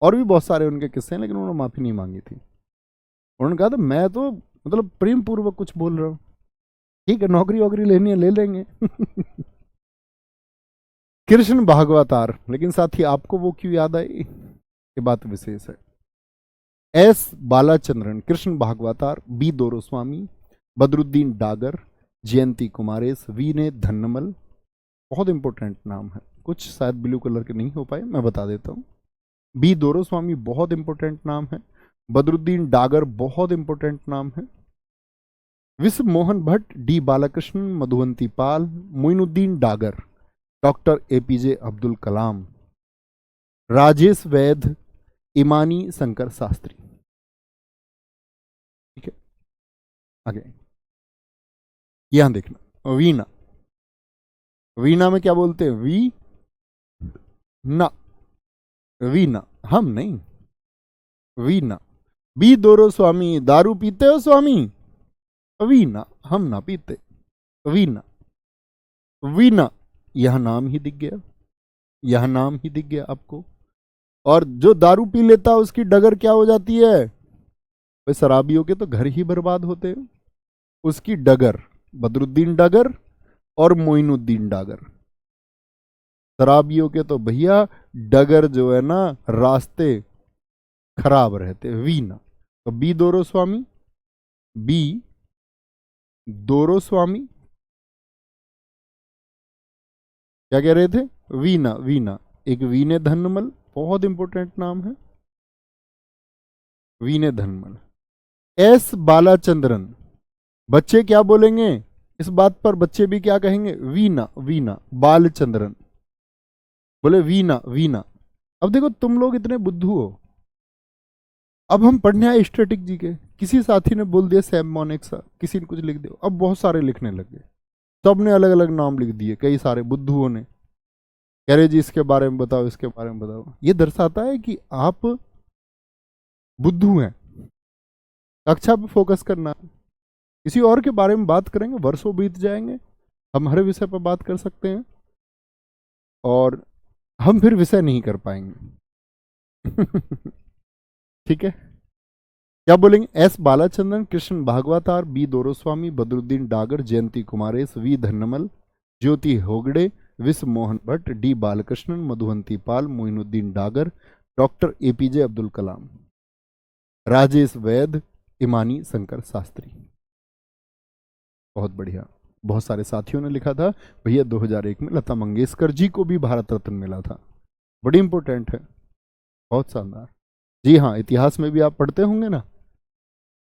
और भी बहुत सारे उनके किस्से हैं, लेकिन उन्होंने माफी नहीं मांगी थी। उन्होंने कहा था मैं तो मतलब प्रेम पूर्वक कुछ बोल रहा हूं, ठीक है नौकरी वोकरी लेनी है ले लेंगे। कृष्ण भागवतार, लेकिन साथ ही आपको वो क्यों याद आई, ये बात विशेष है। S Balachandran, Krishna Bhagavatar, B Doraiswamy, Badruddin Dagar, Jayanthi Kumaresh, V ने धन्नमल। बहुत इंपॉर्टेंट नाम है, कुछ शायद ब्लू कलर के नहीं हो पाए, मैं बता देता हूं। बी दोरोस्वामी बहुत इंपॉर्टेंट नाम है, बदरुद्दीन डागर बहुत इंपॉर्टेंट नाम है, विश्व Mohan Bhatt, D Balakrishnan, Madhuvanti Pal, Moinuddin Dagar, doctor APJ Abdul Kalam, Rajesh Vaid, Imani Shankar Shastri. ठीक है। आगे यहां देखना, वीणा, वीणा में क्या बोलते हैं, वी ना, वीणा, हम नहीं, वीणा। बी दोरो स्वामी, दारू पीते हो स्वामी? वीणा, हम ना पीते, वीणा, वीणा। यह नाम ही दिख गया, यह नाम ही दिख गया आपको। और जो दारू पी लेता है उसकी डगर क्या हो जाती है भाई, शराबियों के तो घर ही बर्बाद होते हैं। उसकी डगर बदरुद्दीन डागर और मोइनुद्दीन डागर, शराबियों के तो भैया डगर जो है ना रास्ते खराब रहते। वीना, तो बी दोरो स्वामी, बी दोरो स्वामी, क्या कह रहे थे, वीना, वीना। एक वीने धनमल, बहुत इंपॉर्टेंट नाम है, वीने धनमल। एस बालाचंद्रन, बच्चे क्या बोलेंगे इस बात पर, बच्चे भी क्या कहेंगे, वीना, वीना। बालचंद्रन बोले वीना, वीना। अब देखो तुम लोग इतने बुद्धू हो, अब हम पढ़ने आए स्टैटिक जी के, किसी साथी ने बोल दिया सैम मोनेक्सा, किसी ने कुछ लिख दिया, अब बहुत सारे लिखने लग गए, सबने अलग अलग नाम लिख दिए, कई सारे बुद्धुओं ने, कह रहे जी इसके बारे में बताओ, इसके बारे में बताओ। ये दर्शाता है कि आप बुद्धू हैं, कक्षा पे फोकस करना, किसी और के बारे में बात करेंगे वर्षों बीत जाएंगे, हम हर विषय पर बात कर सकते हैं और हम फिर विषय नहीं कर पाएंगे। ठीक है। क्या बोलेंगे, S Balachandran, Krishna Bhagavatar, B Doraiswamy, Badruddin Dagar, Jayanthi Kumaresh, V Dhanammal, Jyoti Hegde, Vishwa Mohan Bhatt, D Balakrishnan, Madhuvanti Pal, Moinuddin Dagar, doctor APJ Abdul Kalam, Rajesh Vaid, Imani Shankar Shastri. बहुत बढ़िया। बहुत सारे साथियों ने लिखा था भैया 2001 में लता मंगेशकर जी को भी भारत रत्न मिला था, बड़ी इंपॉर्टेंट है, बहुत शानदार। जी हाँ, इतिहास में भी आप पढ़ते होंगे ना,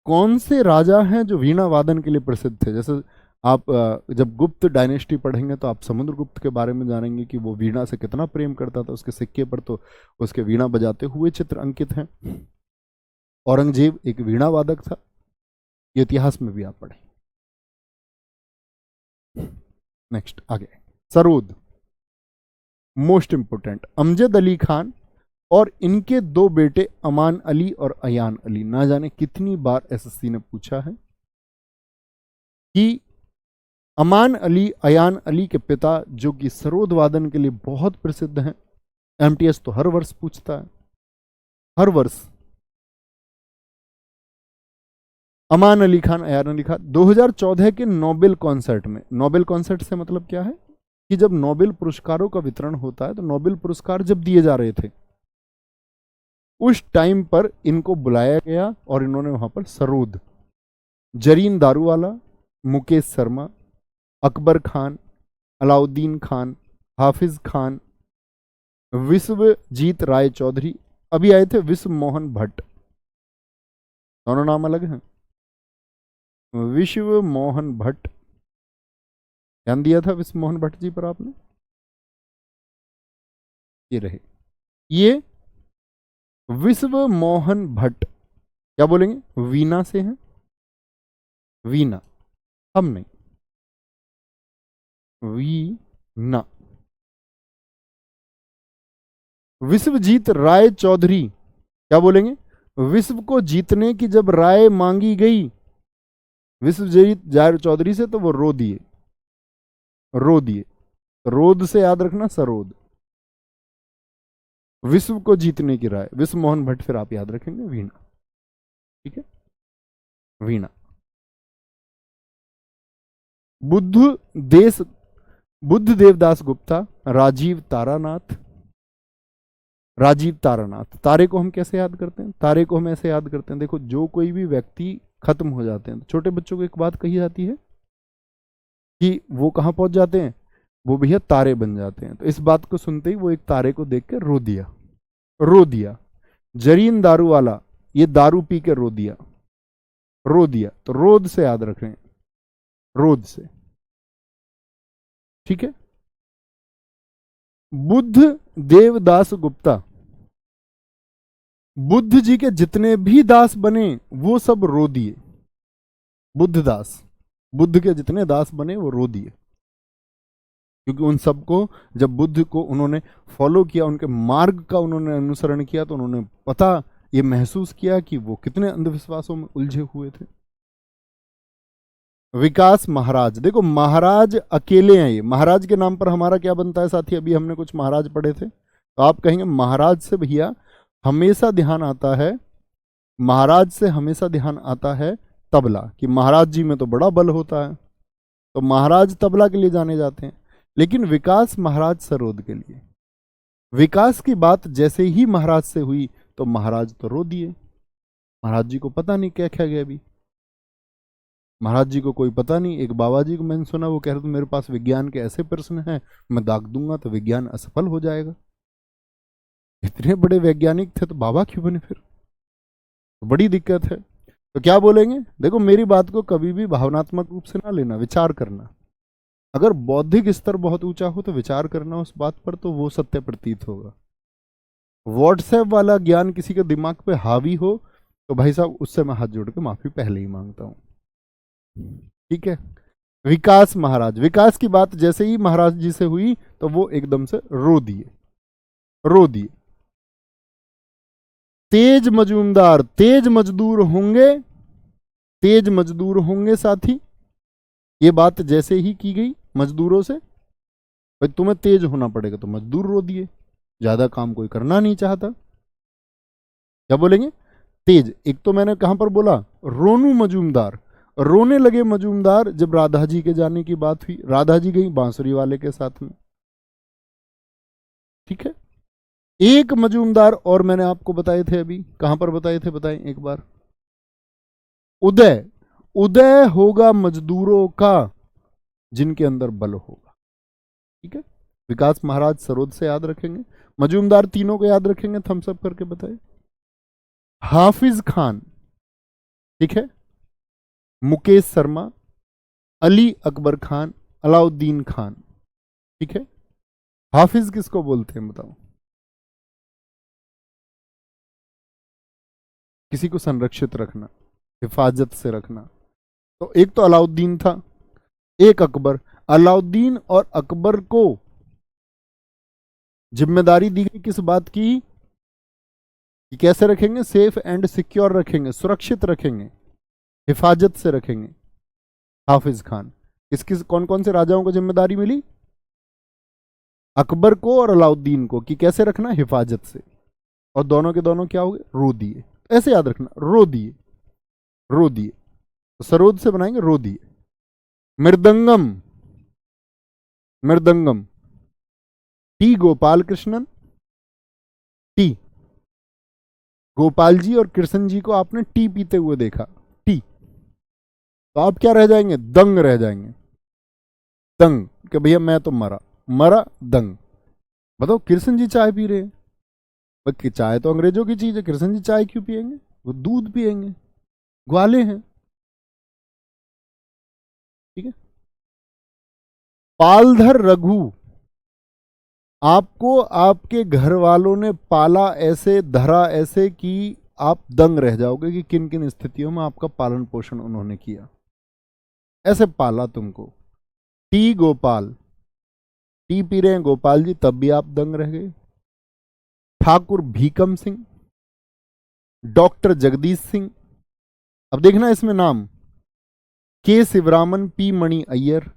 कौन से राजा हैं जो वीणा वादन के लिए प्रसिद्ध थे। जैसे आप जब गुप्त डायनेस्टी पढ़ेंगे तो आप समुद्रगुप्त के बारे में जानेंगे कि वो वीणा से कितना प्रेम करता था, उसके सिक्के पर तो उसके वीणा बजाते हुए चित्र अंकित हैं। औरंगजेब एक वीणा वादक था, ये इतिहास में भी आप पढ़ें। नेक्स्ट आगे, सरोद, मोस्ट इंपोर्टेंट, अमजद अली खान और इनके दो बेटे अमान अली और अयान अली। ना जाने कितनी बार एसएससी ने पूछा है कि अमान अली अयान अली के पिता जो कि सरोद वादन के लिए बहुत प्रसिद्ध हैं, एमटीएस तो हर वर्ष पूछता है, हर वर्ष। अमान अली खान, अयान अली खान 2014 के नोबेल कॉन्सर्ट में, नोबेल कॉन्सर्ट से मतलब क्या है कि जब नोबेल पुरस्कारों का वितरण होता है तो नोबेल पुरस्कार जब दिए जा रहे थे उस टाइम पर इनको बुलाया गया और इन्होंने वहां पर सरोद, जरीन दारूवाला, मुकेश शर्मा, अकबर खान, अलाउद्दीन खान, हाफिज खान, विश्वजीत राय चौधरी, अभी आए थे विश्व मोहन भट्ट, दोनों नाम अलग हैं। विश्व मोहन भट्ट, ध्यान दिया था विश्व मोहन भट्ट जी पर आपने, ये रहे, ये विश्व मोहन भट्ट क्या बोलेंगे, वीना से हैं, वीना, हम नहीं, वीना। विश्वजीत राय चौधरी क्या बोलेंगे, विश्व को जीतने की जब राय मांगी गई विश्वजीत राय चौधरी से तो वो रो दिए, रो दिए। रोद से याद रखना, सरोद, विश्व को जीतने की राय, विश्व मोहन भट्ट फिर आप याद रखेंगे वीणा, ठीक है, वीणा। बुद्ध देवदास गुप्ता, राजीव तारानाथ, राजीव तारानाथ। तारे को हम कैसे याद करते हैं, तारे को हम ऐसे याद करते हैं, देखो जो कोई भी व्यक्ति खत्म हो जाते हैं तो छोटे बच्चों को एक बात कही जाती है कि वो कहां पहुंच जाते हैं, वो भैया तारे बन जाते हैं। तो इस बात को सुनते ही वो एक तारे को देख के रो दिया, रो दिया। जरीन दारू वाला, ये दारू पी के रो दिया, रो दिया, तो रोद से याद रखें, रोद से, ठीक है। बुद्ध देवदास गुप्ता, बुद्ध जी के जितने भी दास बने वो सब रो दिए, बुद्ध दास, बुद्ध के जितने दास बने वो रो दिए, क्योंकि उन सबको जब बुद्ध को उन्होंने फॉलो किया, उनके मार्ग का उन्होंने अनुसरण किया, तो उन्होंने पता ये महसूस किया कि वो कितने अंधविश्वासों में उलझे हुए थे। विकास महाराज, देखो महाराज अकेले हैं, ये महाराज के नाम पर हमारा क्या बनता है साथी, अभी हमने कुछ महाराज पढ़े थे, तो आप कहेंगे महाराज से भैया हमेशा ध्यान आता है, महाराज से हमेशा ध्यान आता है तबला, कि महाराज जी में तो बड़ा बल होता है, तो महाराज तबला के लिए जाने जाते हैं। लेकिन विकास महाराज सरोद के लिए, विकास की बात जैसे ही महाराज से हुई तो महाराज तो रो दिए, महाराज जी को पता नहीं क्या क्या गया, अभी महाराज जी को कोई पता नहीं। एक बाबा जी को मैंने सुना, वो कह रहे थे मेरे पास विज्ञान के ऐसे प्रश्न हैं मैं दाग दूंगा तो विज्ञान असफल हो जाएगा। इतने बड़े वैज्ञानिक थे तो बाबा क्यों बने फिर, तो बड़ी दिक्कत है। तो क्या बोलेंगे, देखो मेरी बात को कभी भी भावनात्मक रूप से ना लेना, विचार करना। अगर बौद्धिक स्तर बहुत ऊंचा हो तो विचार करना उस बात पर, तो वो सत्य प्रतीत होगा। व्हाट्सएप वाला ज्ञान किसी के दिमाग पे हावी हो तो भाई साहब उससे मैं हाथ जोड़ के माफी पहले ही मांगता हूं, ठीक है। विकास महाराज, विकास की बात जैसे ही महाराज जी से हुई तो वो एकदम से रो दिए, रो दिए। तेज मजूमदार, तेज मजदूर होंगे, तेज मजदूर होंगे साथी, ये बात जैसे ही की गई मजदूरों से, भाई तुम्हें तेज होना पड़ेगा, तो मजदूर रो दिए, ज्यादा काम कोई करना नहीं चाहता, क्या बोलेंगे तेज। एक तो मैंने कहां पर बोला, रोनू मजूमदार, रोने लगे मजूमदार जब राधा जी के जाने की बात हुई, राधा जी गई बांसुरी वाले के साथ में, ठीक है। एक मजूमदार और मैंने आपको बताए थे, अभी कहां पर बताए थे बताएं एक बार, उदय, उदय होगा मजदूरों का जिनके अंदर बल होगा। ठीक है, विकास महाराज सरोद से याद रखेंगे, मजूमदार तीनों को याद रखेंगे, थम्स अप करके बताइए। हाफिज खान, ठीक है, मुकेश शर्मा, अली अकबर खान, अलाउद्दीन खान। ठीक है, हाफिज किसको बोलते हैं बताओ? किसी को संरक्षित रखना, हिफाजत से रखना। तो एक तो अलाउद्दीन था, एक अकबर। अलाउद्दीन और अकबर को जिम्मेदारी दी गई किस बात की? कि कैसे रखेंगे? सेफ एंड सिक्योर रखेंगे, सुरक्षित रखेंगे, हिफाजत से रखेंगे। हाफिज खान, किस किस कौन कौन से राजाओं को जिम्मेदारी मिली? अकबर को और अलाउद्दीन को, कि कैसे रखना? हिफाजत से। और दोनों के दोनों क्या हो गए? रो दिए। ऐसे याद रखना, रो दिए, रो दिए। तो सरोद से बनाएंगे रो दिए। मृदंगम, मृदंगम, टी गोपाल कृष्णन। टी गोपाल जी और कृष्ण जी को आपने टी पीते हुए देखा, टी। तो आप क्या रह जाएंगे? दंग रह जाएंगे। दंग, कि भैया मैं तो मरा, मरा, दंग। बताओ, कृष्ण जी चाय पी रहे हैं, कि चाय तो अंग्रेजों की चीज है, कृष्ण जी चाय क्यों पिएंगे? वो दूध पिएंगे, ग्वाले हैं। ठीक है, पालधर रघु, आपको आपके घर वालों ने पाला ऐसे, धरा ऐसे कि आप दंग रह जाओगे कि किन किन स्थितियों में आपका पालन पोषण उन्होंने किया। ऐसे पाला तुमको। टी गोपाल, टी पी रहे हैं गोपाल जी, तब भी आप दंग रह गए। ठाकुर भीकम सिंह, डॉक्टर जगदीश सिंह। अब देखना इसमें नाम, के शिवरामन, पी मणि अय्यर,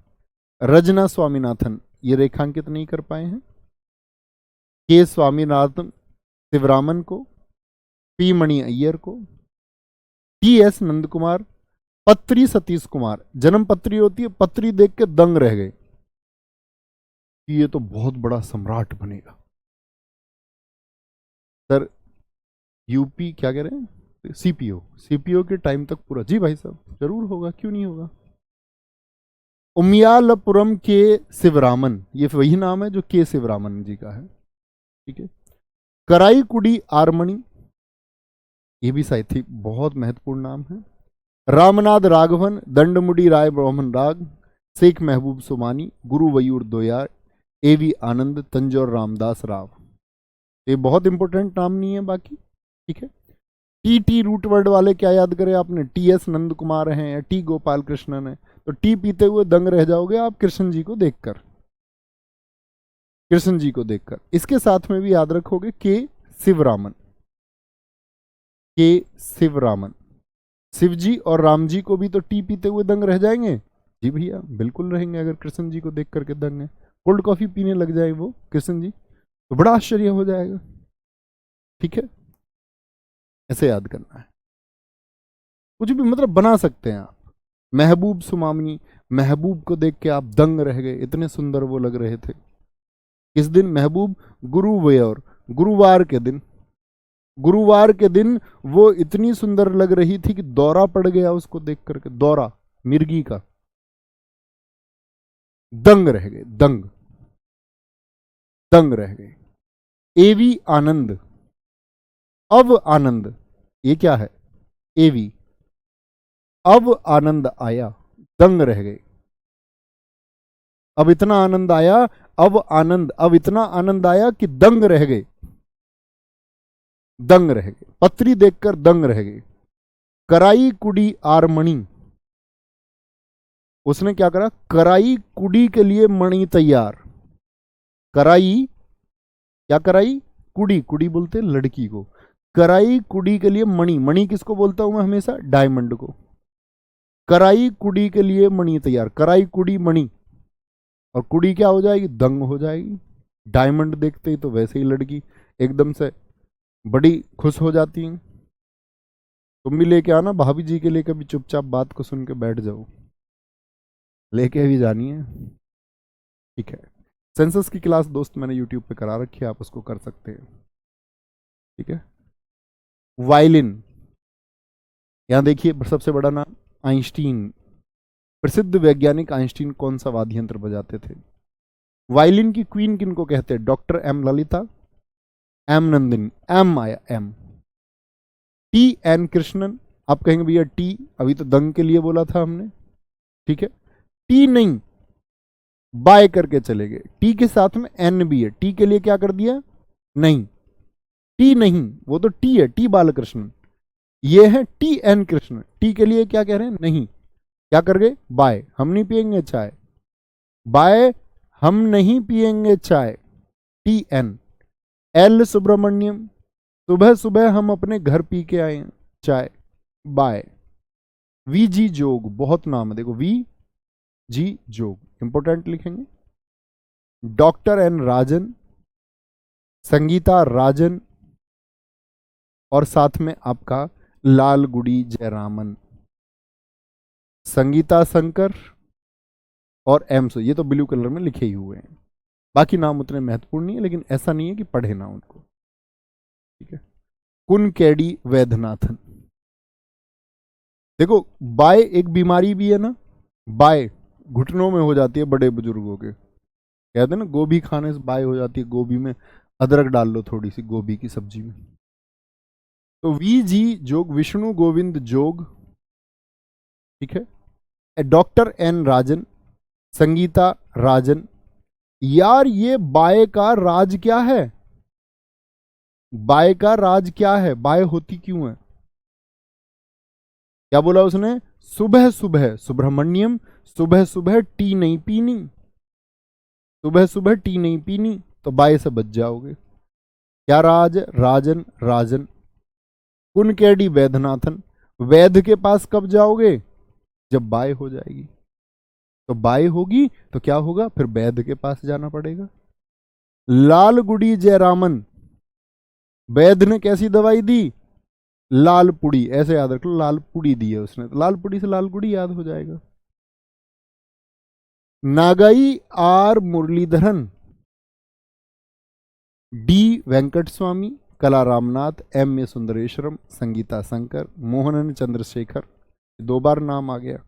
रजना स्वामीनाथन, ये रेखांकित नहीं कर पाए हैं। के स्वामीनाथन शिवरामन को, पी मणि अय्यर को, टी एस नंद कुमार, पत्री सतीश कुमार। जन्म पत्री होती है, पत्री देख के दंग रह गए कि ये तो बहुत बड़ा सम्राट बनेगा। सर यूपी क्या कह रहे हैं? सीपीओ, सीपीओ के टाइम तक पूरा। जी भाई साहब, जरूर होगा, क्यों नहीं होगा। उमियालपुरम के शिवरामन, ये वही नाम है जो के शिवरामन जी का है। ठीक है, कराईकुडी आरमणी, ये भी शायद थी, बहुत महत्वपूर्ण नाम है। रामनाथ राघवन, दंडमुडी राय ब्राह्मण राग, शेख महबूब सुमानी, गुरु वयूर दोयार, एवी आनंद, तंजौर रामदास राव। ये बहुत इंपॉर्टेंट नाम नहीं है बाकी। ठीक है, टी टी रूट वर्ड वाले क्या याद करें आपने? टी एस नंद कुमार हैं या टी गोपाल कृष्णन है, तो टी पीते हुए दंग रह जाओगे आप कृष्ण जी को देखकर, कृष्ण जी को देखकर। इसके साथ में भी याद रखोगे के शिवरामन, के शिवरामन। शिव जी और राम जी को भी तो टी पीते हुए दंग रह जाएंगे। जी भैया, बिल्कुल रहेंगे, अगर कृष्ण जी को देख करके दंग है। कोल्ड कॉफी पीने लग जाए वो कृष्ण जी, तो बड़ा आश्चर्य हो जाएगा। ठीक है, ऐसे याद करना है। कुछ भी मतलब बना सकते हैं आप। महबूब सुमामनी, महबूब को देख के आप दंग रह गए, इतने सुंदर वो लग रहे थे। किस दिन? महबूब गुरुवार, गुरुवार के दिन, गुरुवार के दिन वो इतनी सुंदर लग रही थी कि दौरा पड़ गया उसको देख करके, दौरा मिर्गी का। दंग रह गए, दंग, दंग रह गए। एवी आनंद, अब आनंद, ये क्या है? एवी, अब आनंद आया, दंग रह गए। अब इतना आनंद आया, अब आनंद, अब इतना आनंद आया कि दंग रह गए, दंग रह गए। पत्री देखकर दंग रह गए। कराई कुड़ी आरमणि, उसने क्या करा? कराई कुड़ी के लिए मणि तैयार। कराई, क्या कराई? कुड़ी, कुड़ी बोलते हैं लड़की को। कराई कुड़ी के लिए मणि, मणि किसको बोलता हूं मैं हमेशा? डायमंड को। कराई कुड़ी के लिए मणि तैयार, कराई कुड़ी मणि। और कुड़ी क्या हो जाएगी? दंग हो जाएगी। डायमंड देखते ही तो वैसे ही लड़की एकदम से बड़ी खुश हो जाती है। तुम भी लेके आना भाभी जी के लिए, कभी चुपचाप बात को सुन के बैठ जाओ, लेके भी जानी है। ठीक है, सेंसस की क्लास दोस्त मैंने यूट्यूब पे करा रखी है, आप उसको कर सकते हैं। ठीक है, वायलिन, यहां देखिए सबसे बड़ा नाम आइंस्टीन, प्रसिद्ध वैज्ञानिक आइंस्टीन कौन सा वाद्य यंत्र बजाते थे? वायलिन की क्वीन किनको कहते हैं? Doctor M Lalitha, M Nandini, M आया एम, टी एन कृष्णन। आप कहेंगे भैया टी, अभी तो दंग के लिए बोला था हमने, ठीक है, टी नहीं, बाय करके चले गए। टी के साथ में एन भी है, टी के लिए क्या कर दिया? नहीं, टी नहीं, वो तो टी है, टी बालकृष्णन। ये है टी एन कृष्ण, टी के लिए क्या कह रहे हैं? नहीं, क्या कर गए? बाय, हम नहीं पियेंगे चाय, बाय हम नहीं पियेंगे चाय, टी एन। एल सुब्रमण्यम, सुबह सुबह हम अपने घर पी के आए हैं चाय, बाय। वी जी जोग, बहुत नाम है देखो, वी जी जोग, इंपोर्टेंट लिखेंगे। डॉक्टर एन राजन, संगीता राजन, और साथ में आपका लालगुडी जयरामन, संगीता शंकर और एम सो, ये तो ब्लू कलर में लिखे ही हुए हैं। बाकी नाम उतने महत्वपूर्ण नहीं है, लेकिन ऐसा नहीं है कि पढ़े ना उनको, ठीक है। कुनकेडी वैद्यनाथन, देखो बाय एक बीमारी भी है ना, बाय घुटनों में हो जाती है बड़े बुजुर्गों के, कहते हैं ना गोभी खाने से बाय हो जाती है, गोभी में अदरक डाल लो थोड़ी सी गोभी की सब्जी में। तो वी जी जोग, विष्णु गोविंद जोग, ठीक है। डॉक्टर एन राजन, संगीता राजन। यार ये बाय का राज क्या है? बाय का राज क्या है? बाय होती क्यों है? क्या बोला उसने? सुबह सुबह सुब्रमण्यम, सुबह सुबह टी नहीं पीनी, सुबह सुबह टी नहीं पीनी, तो बाय से बच जाओगे। क्या राज? राजन, राजन। कुनकेडी वैद्यनाथन, वैद्य के पास कब जाओगे? जब बाय हो जाएगी, तो बाय होगी तो क्या होगा? फिर वैद्य के पास जाना पड़ेगा। लालगुडी जयरामन, वैद्य ने कैसी दवाई दी? लाल पुड़ी, ऐसे याद रख लो, लाल पुड़ी दी है उसने, तो लाल पुड़ी से लालगुड़ी याद हो जाएगा। नागाई आर मुरलीधरन, डी वेंकट स्वामी, कला रामनाथ, एम ए सुंदरेश्वरम, संगीता शंकर, मोहनन चंद्रशेखर, दो बार नाम आ गया,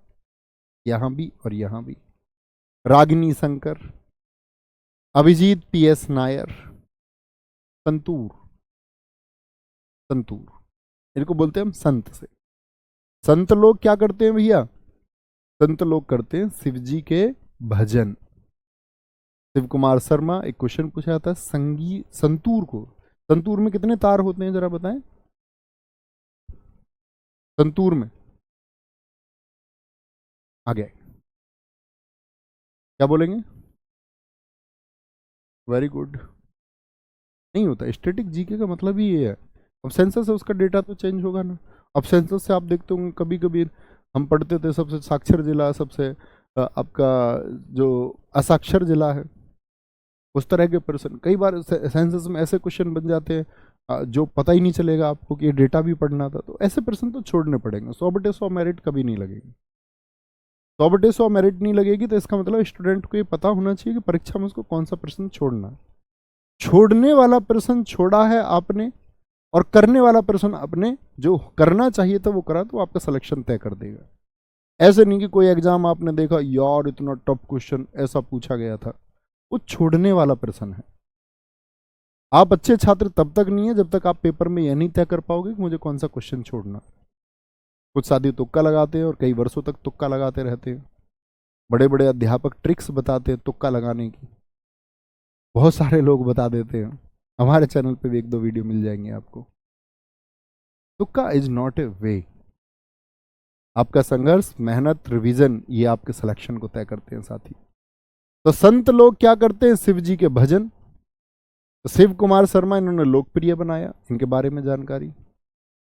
यहां भी और यहां भी। रागिनी शंकर, अभिजीत पी एस नायर, संतूर, संतूर इनको बोलते हैं हम संत से। संत लोग क्या करते हैं भैया? संत लोग करते हैं शिव जी के भजन। शिव कुमार शर्मा, एक क्वेश्चन पूछा था संतूर को, संतूर में कितने तार होते हैं जरा बताएं? संतूर में आ गया, क्या बोलेंगे? Very good. नहीं होता, स्टैटिक जीके का मतलब ही ये है। अब सेंसस है, उसका डेटा तो चेंज होगा ना। अब सेंसस से आप देखते होंगे कभी कभी हम पढ़ते थे सबसे साक्षर जिला, सबसे आपका जो असाक्षर जिला है, उस तरह के पर्सन। कई बार सेंसस में ऐसे क्वेश्चन बन जाते हैं जो पता ही नहीं चलेगा आपको कि ये डेटा भी पढ़ना था, तो ऐसे पर्सन तो छोड़ने पड़ेंगे। 100/100 मेरिट कभी नहीं लगेगी, 100/100 मेरिट नहीं लगेगी, तो इसका मतलब स्टूडेंट को ये पता होना चाहिए कि परीक्षा में उसको कौन सा प्रश्न छोड़ना है। छोड़ने वाला प्रश्न छोड़ा है आपने, और करने वाला प्रश्न आपने जो करना चाहिए था वो करा, तो आपका सिलेक्शन तय कर देगा। ऐसे नहीं कि कोई एग्जाम आपने देखा यार इतना टफ क्वेश्चन ऐसा पूछा गया था, वो छोड़ने वाला प्रश्न है। आप अच्छे छात्र तब तक नहीं है जब तक आप पेपर में यह नहीं तय कर पाओगे कि मुझे कौन सा क्वेश्चन छोड़ना। कुछ साथी तुक्का लगाते हैं और कई वर्षों तक तुक्का लगाते रहते हैं। बड़े बड़े अध्यापक ट्रिक्स बताते हैं तुक्का लगाने की, बहुत सारे लोग बता देते हैं। हमारे चैनल पे भी 1-2 वीडियो मिल जाएंगे आपको। तुक्का इज नॉट ए वे। आपका संघर्ष, मेहनत, रिवीजन, ये आपके सिलेक्शन को तय करते हैं साथी। तो संत लोग क्या करते हैं? शिव जी के भजन। तो शिव कुमार शर्मा इन्होंने लोकप्रिय बनाया, इनके बारे में जानकारी।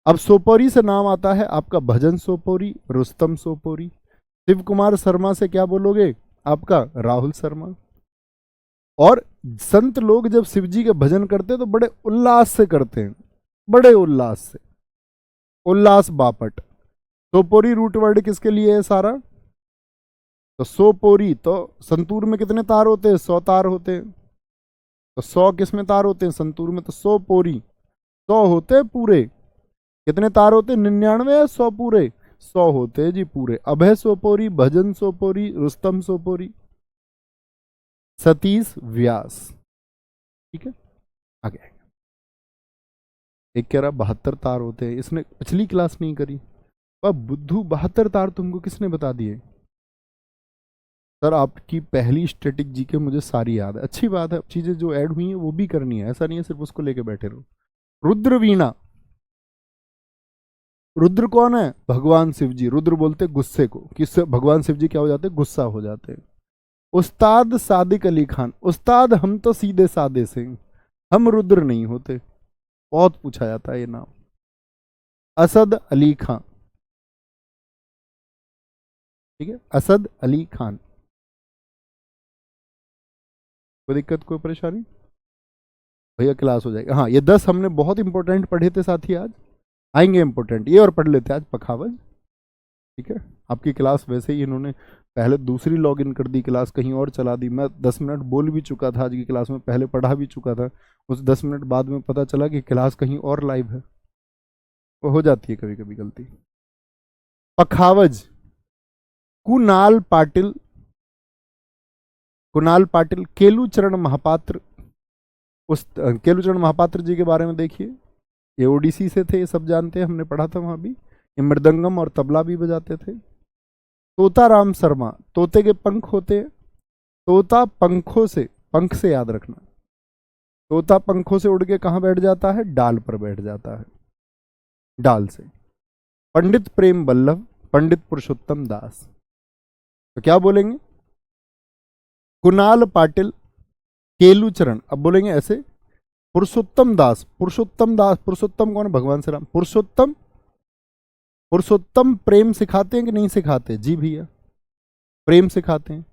अब सोपोरी से नाम आता है आपका भजन सोपोरी, रुस्तम सोपोरी। शिव कुमार शर्मा से क्या बोलोगे? आपका राहुल शर्मा। और संत लोग जब शिव जी के भजन करते हैं तो बड़े उल्लास से करते हैं, बड़े उल्लास से, उल्लास बापट। सोपोरी रूट वर्ड किसके लिए है सारा? तो सोपोरी, तो संतूर में कितने तार होते हैं? 100 तार होते हैं। तो 100 किस में तार होते हैं? संतूर में। तो सोपोरी 100 होते हैं पूरे। कितने तार होते हैं? 99 या 100 पूरे? 100 होते हैं जी पूरे। अभय सोपोरी, भजन सोपोरी, रुस्तम सोपोरी, सतीश व्यास। ठीक है, आगे। एक कह रहा 72 तार होते हैं, इसने पिछली क्लास नहीं करी। अब बुद्धू 72 तार तुमको किसने बता दिए? सर आपकी पहली स्टैटिक जीके मुझे सारी याद है। अच्छी बात है, चीजें जो ऐड हुई हैं वो भी करनी है, ऐसा नहीं है सिर्फ उसको लेके बैठे रहो। रुद्र वीणा, रुद्र कौन है? भगवान शिव जी। रुद्र बोलते गुस्से को, किससे भगवान शिव जी क्या हो जाते? गुस्सा हो जाते हैं। उस्ताद सादिक अली खान, उस्ताद हम तो सीधे सादे से, हम रुद्र नहीं होते, बहुत पूछा जाता है ये नाम। असद अली खान, ठीक है, असद अली खान। कोई दिक्कत, कोई परेशानी? भैया क्लास हो जाएगी। हाँ, ये 10 हमने बहुत इंपॉर्टेंट पढ़े थे साथी, आज आएंगे इंपॉर्टेंट ये और पढ़ लेते आज पखावज। ठीक है, आपकी क्लास वैसे ही इन्होंने पहले दूसरी लॉगिन कर दी, क्लास कहीं और चला दी। मैं 10 मिनट बोल भी चुका था आज की क्लास में, पहले पढ़ा भी चुका था, उस 10 मिनट बाद में पता चला कि क्लास कहीं और लाइव है। वो हो जाती है कभी कभी गलती। पखावज, कुणाल पाटिल, कुणाल पाटिल, केलूचरण महापात्र। उस केलूचरण महापात्र जी के बारे में देखिए, ये ओडिसी से थे, ये सब जानते हैं, हमने पढ़ा था वहां भी। ये मृदंगम और तबला भी बजाते थे। तोताराम शर्मा, तोते के पंख होते हैं, तोता पंखों से, पंख से याद रखना, तोता पंखों से उड़ के कहां बैठ जाता है? डाल पर बैठ जाता है, डाल से। पंडित प्रेम बल्लभ, पंडित पुरुषोत्तम दास। तो क्या बोलेंगे? कुणाल पाटिल, केलूचरण, अब बोलेंगे ऐसे, पुरुषोत्तम दास, पुरुषोत्तम दास, पुरुषोत्तम कौन है? भगवान श्री राम। पुरुषोत्तम, पुरुषोत्तम प्रेम सिखाते हैं कि नहीं सिखाते? जी भैया, प्रेम सिखाते हैं।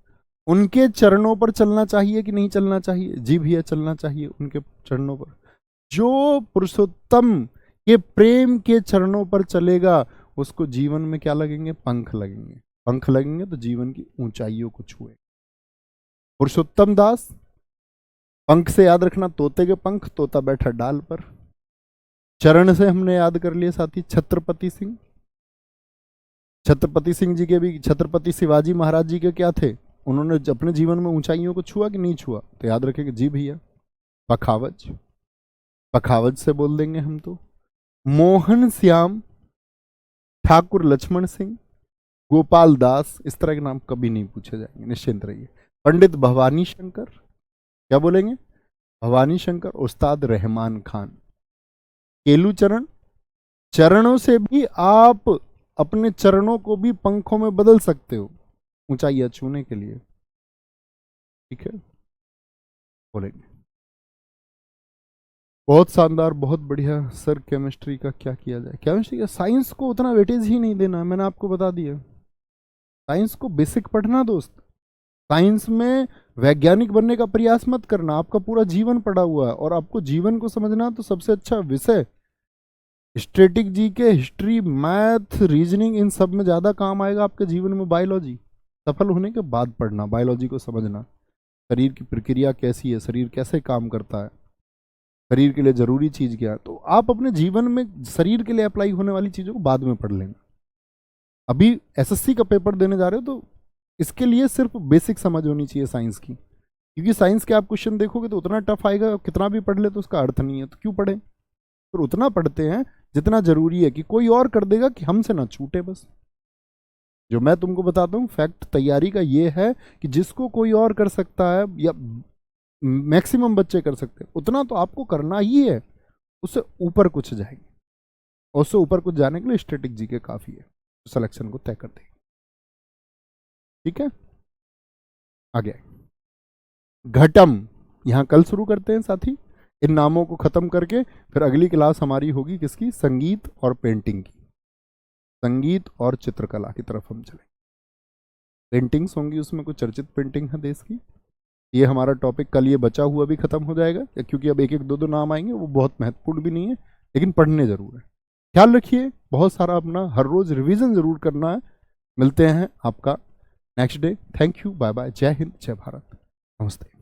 उनके चरणों पर चलना चाहिए कि नहीं चलना चाहिए? जी भैया, चलना चाहिए उनके चरणों पर। जो पुरुषोत्तम के प्रेम के चरणों पर चलेगा उसको जीवन में क्या लगेंगे? पंख लगेंगे। पंख लगेंगे तो जीवन की ऊंचाइयों को छुए। पुरुषोत्तम दास, पंख से याद रखना, तोते के पंख, तोता बैठा डाल पर। चरण से हमने याद कर लिए साथी, छत्रपति सिंह। छत्रपति सिंह जी के भी, छत्रपति शिवाजी महाराज जी के क्या थे? उन्होंने अपने जीवन में ऊंचाइयों को छुआ कि नहीं छुआ? तो याद रखेंगे जी भैया। पखावज, पखावज से बोल देंगे हम तो। मोहन श्याम, ठाकुर लक्ष्मण सिंह, गोपाल दास, इस तरह के नाम कभी नहीं पूछे जाएंगे, निश्चिंत रहिए। पंडित भवानी शंकर, क्या बोलेंगे? भवानी शंकर। उस्ताद रहमान खान। केलूचरण, चरणों से भी आप अपने चरणों को भी पंखों में बदल सकते हो ऊंचाइयां छूने के लिए। ठीक है, बोलेंगे। बहुत शानदार, बहुत बढ़िया सर। केमिस्ट्री का क्या किया जाए? केमिस्ट्री का, साइंस को उतना वेटेज ही नहीं देना, मैंने आपको बता दिया। साइंस को बेसिक पढ़ना दोस्त। साइंस में वैज्ञानिक बनने का प्रयास मत करना, आपका पूरा जीवन पड़ा हुआ है और आपको जीवन को समझना तो सबसे अच्छा विषय स्टैटिक जी के, हिस्ट्री, मैथ, रीजनिंग, इन सब में ज्यादा काम आएगा आपके जीवन में बायोलॉजी। सफल होने के बाद पढ़ना, बायोलॉजी को समझना, शरीर की प्रक्रिया कैसी है, शरीर कैसे काम करता है, शरीर के लिए जरूरी चीज क्या है। तो आप अपने जीवन में शरीर के लिए अप्लाई होने वाली चीजों को बाद में पढ़ लेना। अभी एसएससी का पेपर देने जा रहे हो तो इसके लिए सिर्फ बेसिक समझ होनी चाहिए साइंस की, क्योंकि साइंस के आप क्वेश्चन देखोगे तो उतना टफ आएगा, कितना भी पढ़ ले तो उसका अर्थ नहीं है, तो क्यों पढ़े? तो उतना पढ़ते हैं जितना जरूरी है कि कोई और कर देगा कि हमसे ना छूटे। बस जो मैं तुमको बताता हूँ फैक्ट तैयारी का ये है कि जिसको कोई और कर सकता है या मैक्सिमम बच्चे कर सकते हैं उतना तो आपको करना ही है, उससे ऊपर कुछ जाएंगे और उससे ऊपर कुछ जाने के लिए स्टैटिक जीके काफी है, तो सिलेक्शन को तय कर देंगे। ठीक है, आगे घटम, यहां कल शुरू करते हैं साथी। इन नामों को खत्म करके फिर अगली क्लास हमारी होगी किसकी? संगीत और पेंटिंग की। संगीत और चित्रकला की तरफ हम चलेंगे। पेंटिंग्स होंगी, उसमें कुछ चर्चित पेंटिंग है देश की। ये हमारा टॉपिक कल, ये बचा हुआ भी खत्म हो जाएगा, क्योंकि अब एक एक दो दो नाम आएंगे, वो बहुत महत्वपूर्ण भी नहीं है लेकिन पढ़ने जरूर है। ख्याल रखिए, बहुत सारा अपना हर रोज रिवीजन जरूर करना है। मिलते हैं आपका next day. Thank you, bye bye, जय हिंद, जय भारत, नमस्ते।